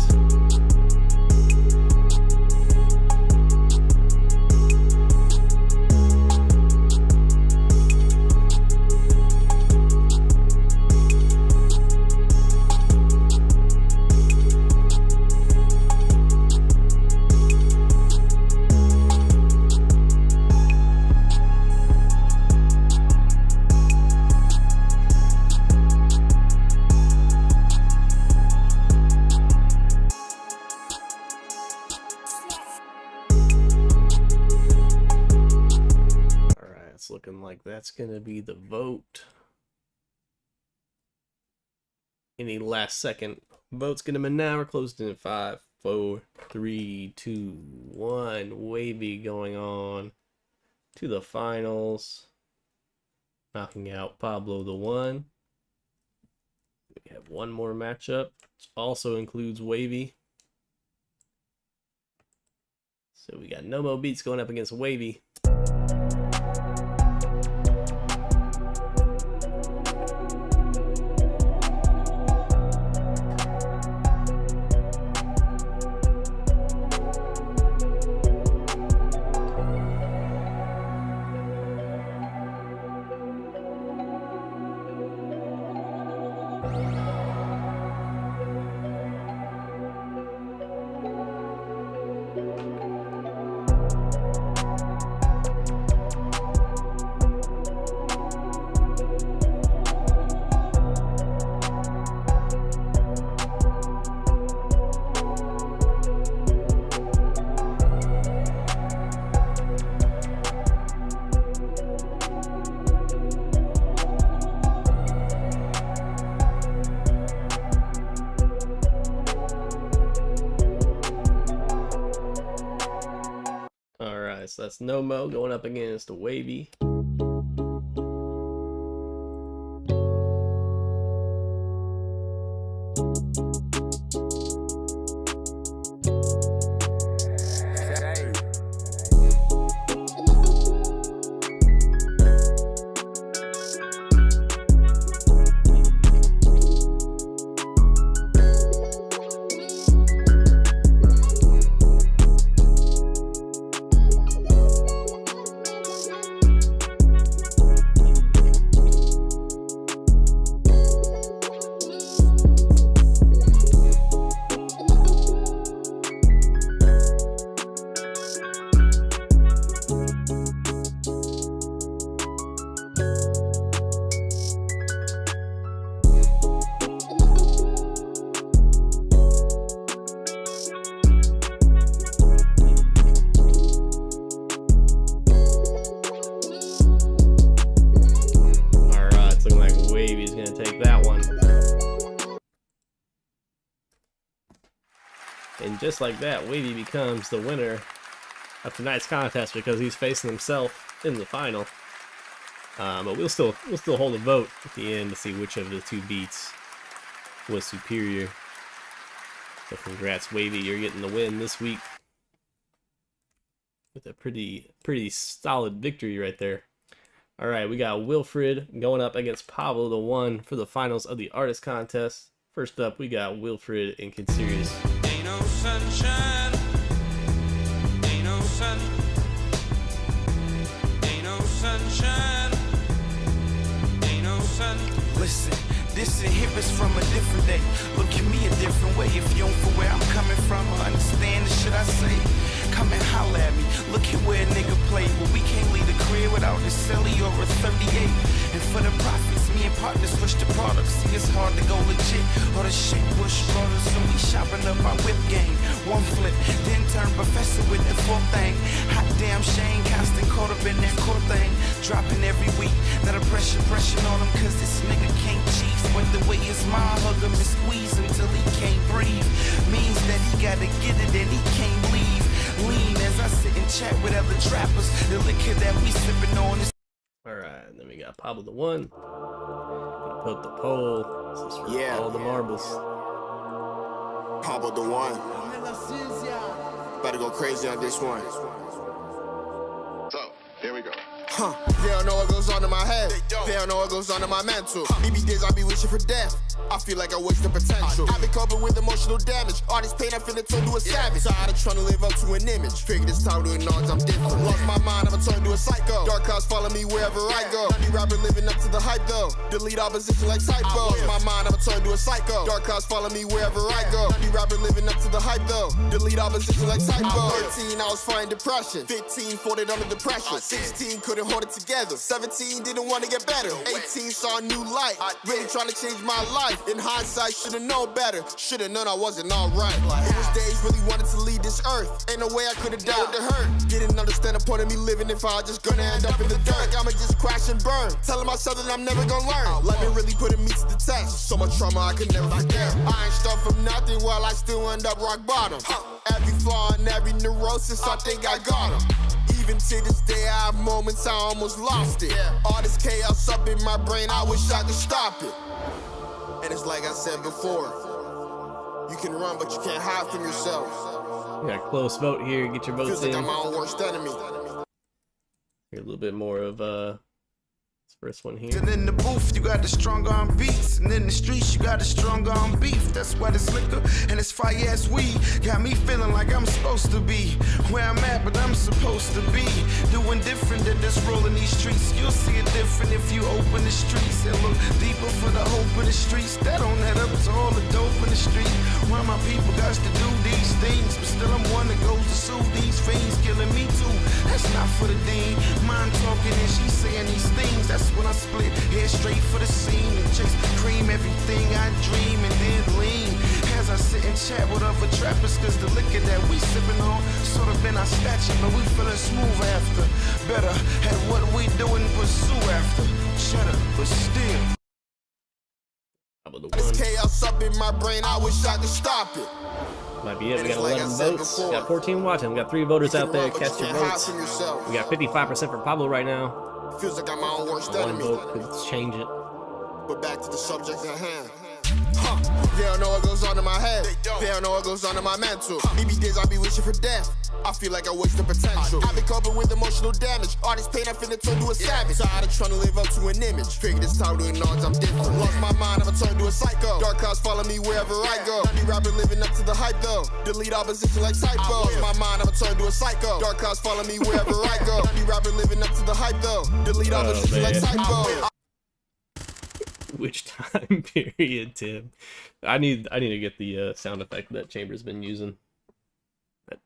It's looking like that's gonna be the vote. Any last second votes gonna be now. We're closed in 5, 4, 3, 2, 1. Wavy going on to the finals, knocking out Pablo the One. We have one more matchup, which also includes Wavy. So we got No Mo Beats going up against Wavy. Alright, so that's No Mo going up against Wavy. Take that one. And just like that, Wavy becomes the winner of tonight's contest because he's facing himself in the final. But we'll still hold a vote at the end to see which of the two beats was superior. So congrats, Wavy, you're getting the win this week with a pretty solid victory right there. All right, we got Wilfred going up against Pablo the One for the finals of the artist contest. First up, we got Wilfred and Kid Serious. Ain't no sunshine, ain't no sun, ain't no sunshine, ain't no sun. Listen, this inhibits from a different day. Look at me a different way. If you don't for where I'm coming from or understand the shit I say, come and holler at me. Look at where a nigga play. Well, we can't leave the crib without a celly or a 38. And for the profits, me and partners push the products. See, it's hard to go legit. Or the shit push brothers, so we shopping up our whip game. One flip, then turn professor with that full thing. Hot damn Shane, constant caught up in that core thing. Dropping every week, now the pressure on him, cause this nigga can't cheat. But the way his mom hug him and squeeze him till he can't breathe means that he gotta get it and he can't leave. Lean as I sit and chat with other trappers. The liquor that we sipping on is. Alright, then we got Pablo the One. Gonna put up the poll. This is for all the marbles. Pablo the One. Better go crazy on this one. So, here we go. They don't know what goes on in my head. They don't know what goes on in my mental. BB days I be wishing for death. I feel like I waste the potential. I've been coping with emotional damage. All this pain I feel it turned to a savage. Tired of trying to live up to an image. Figured it's time to acknowledge I'm different. Lost my mind, I'ma turn to a psycho. Dark clouds follow me wherever I go. Be rapper living up to the hype though. Delete opposition like typo. Lost my mind, I'ma turn to a psycho. Dark clouds follow me wherever I go. Be rapper living up to the hype though. Delete opposition like typo. 13 I was fighting depression. 15 folded under the pressure. 16 couldn't hold it together. 17 didn't want to get better. 18 saw a new light. Really trying to change my life. In hindsight, should've known better. Should've known I wasn't alright. It was days really wanted to leave this earth. Ain't no way I could've dealt with the hurt. Didn't understand the point of me living if I was just gonna end up in the dirt. I'ma just crash and burn. Telling myself that I'm never gonna learn. Life been really putting me to the test. So much trauma I could never forget. I ain't start from nothing while I still end up rock bottom. Every flaw and every neurosis, I think I got 'em. Even to this day, I have moments I almost lost it. All this chaos up in my brain, I wish I could stop it. And it's like I said before, you can run, but you can't hide from yourself. We got a close vote here. Get your votes Feels like in. I'm my own worst enemy. Hear a little bit more of this first one here. And in the booth, you got the strong arm beats. And in the streets, you got the strong arm beef. That's why this liquor and this fire ass weed got me feeling like I'm supposed to be where I'm at, but I'm supposed to be doing different than this rolling these streets. You'll see it different if you open the streets and look deeper for the hope in the streets. That don't head up to all the dope in the street. Why my people got to do these things, but still I'm one that goes to sue these fiends, killing me too. That's not for the dean. Mind talking and she saying these things. That's when I split, head straight for the scene and chase cream everything I dream and then lean as I sit and chat with other trappers, cause the liquor that we sipping on sort of been our stature, but we feeling smooth after, better at what we doing, pursue after, cheddar, but still. This chaos up in my brain, I wish I could stop it. Might be it. We got 11 votes. We got 14 watching. We got 3 voters out there. Cast your votes. We got 55% for Pablo right now. Feels like I'm my own worst One enemy. vote could change it. But back to the subject at hand. They don't know what goes on in my head. They don't know what goes on in my mental. BB days I be wishing for death. I feel like I waste the potential. I've been coping with emotional damage. All this pain I feel it turned to a savage. Tired of trying to live up to an image. Figured it's time to acknowledge I'm different. Lost my mind, I'ma turn to a psycho. Dark clouds follow me wherever I go. Be rapper living up to the hype though. Delete opposition like typo. Lost my mind, I'ma turn to a psycho. Dark clouds follow me wherever I go. Be rapper living up to the hype though. Delete opposition like typo. Which time period, Tim? I need to get the sound effect that Chamber's been using. That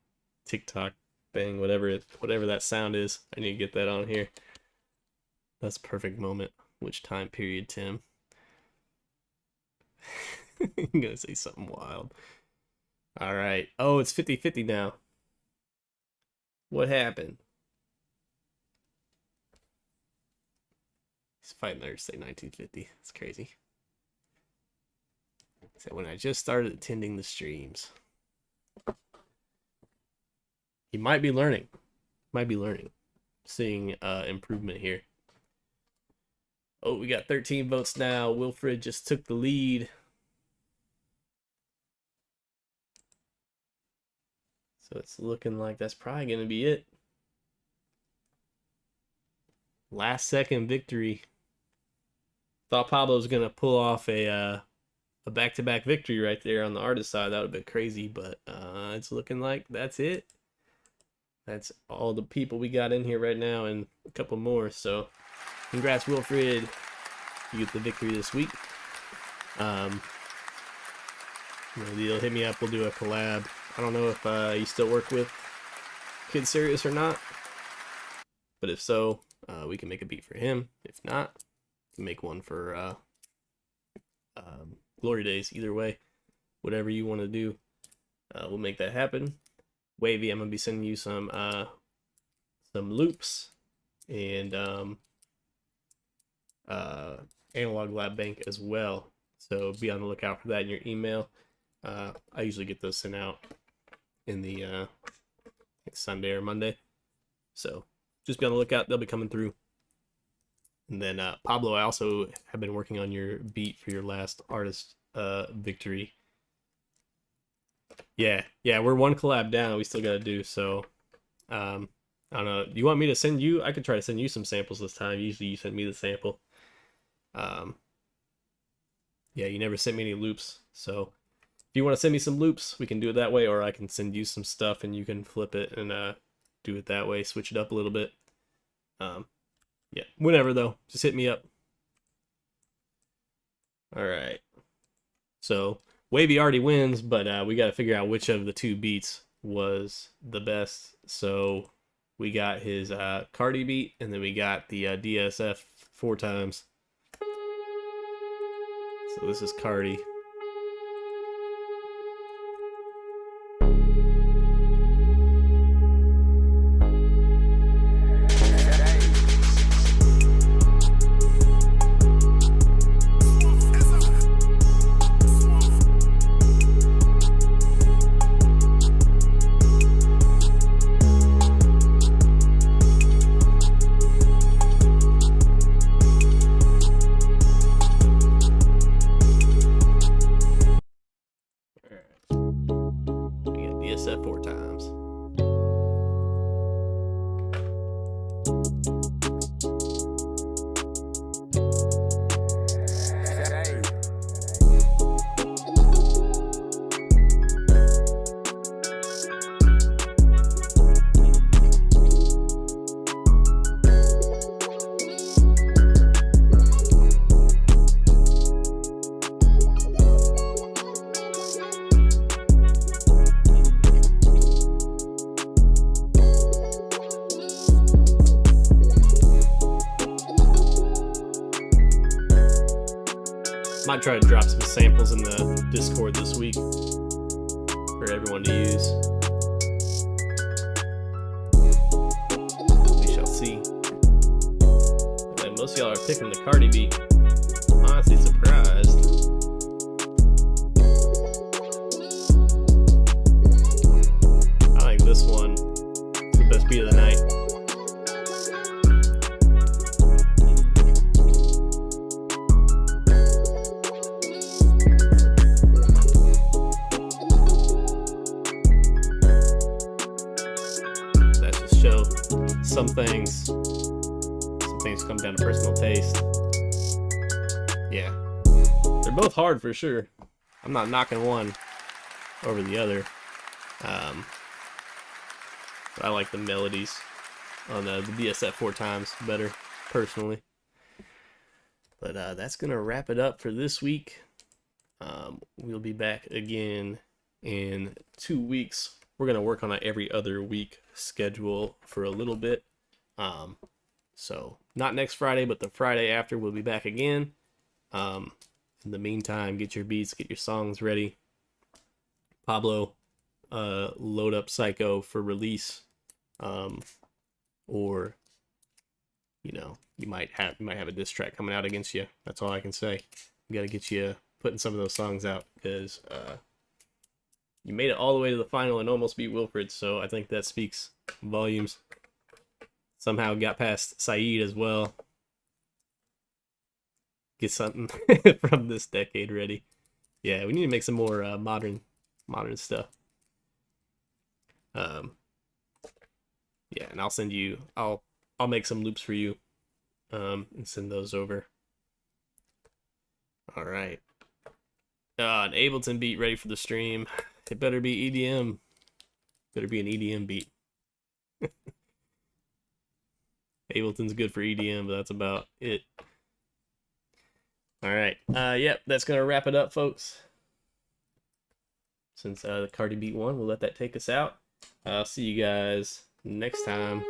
TikTok thing, whatever that sound is. I need to get that on here. That's perfect moment. Which time period, Tim? I'm gonna say something wild. All right. Oh, it's 50-50 now. What happened? He's fighting there to say 1950. It's crazy. So when I just started attending the streams. He might be learning. Seeing improvement here. Oh, we got 13 votes now. Wilfred just took the lead. So it's looking like that's probably going to be it. Last second victory. Thought Pablo was going to pull off a back-to-back victory right there on the artist side. That would have been crazy, but it's looking like that's it. That's all the people we got in here right now and a couple more. So congrats, Wilfred. You get the victory this week. No deal. Hit me up. We'll do a collab. I don't know if you still work with Kid Serious or not. But if so, we can make a beat for him. If not, make one for Glory Days. Either way, whatever you want to do, we'll make that happen. Wavy, I'm gonna be sending you some loops and Analog Lab Bank as well. So be on the lookout for that in your email. I usually get those sent out in the Sunday or Monday. So just be on the lookout. They'll be coming through. And then Pablo, I also have been working on your beat for your last artist victory. Yeah, we're one collab down. We still got to do. So I don't know. Do you want me to send you? I could try to send you some samples this time. Usually you send me the sample. Yeah, you never sent me any loops. So if you want to send me some loops, we can do it that way, or I can send you some stuff and you can flip it and do it that way, switch it up a little bit. Yeah, whenever though, just hit me up. All right. So Wavy already wins, but we got to figure out which of the two beats was the best. So we got his Cardi beat, and then we got the DSF 4 times. So this is Cardi. DSF 4 times. Might try to drop some samples in the Discord this week for everyone to use. We shall see. And most of y'all are picking the Cardi beat. I'm honestly surprised. I think this one is the best beat of the night. Show some things come down to personal taste. Yeah, they're both hard for sure. I'm not knocking one over the other. But I like the melodies on the DSF 4 times better personally. But that's gonna wrap it up for this week. We'll be back again in 2 weeks. We're going to work on an every other week schedule for a little bit. So not next Friday, but the Friday after we'll be back again. In the meantime, get your beats, get your songs ready. Pablo, load up Psycho for release. Or, you know, you might have a diss track coming out against you. That's all I can say. We got to get you putting some of those songs out, because you made it all the way to the final and almost beat Wilfred, so I think that speaks volumes. Somehow got past Saeed as well. Get something from this decade ready. Yeah, we need to make some more modern stuff. Yeah, and I'll send you. I'll make some loops for you, and send those over. All right. An Ableton beat ready for the stream. It better be EDM. Better be an EDM beat. Ableton's good for EDM, but that's about it. All right. Yep, that's going to wrap it up, folks. Since the Cardi beat won, we'll let that take us out. I'll see you guys next time.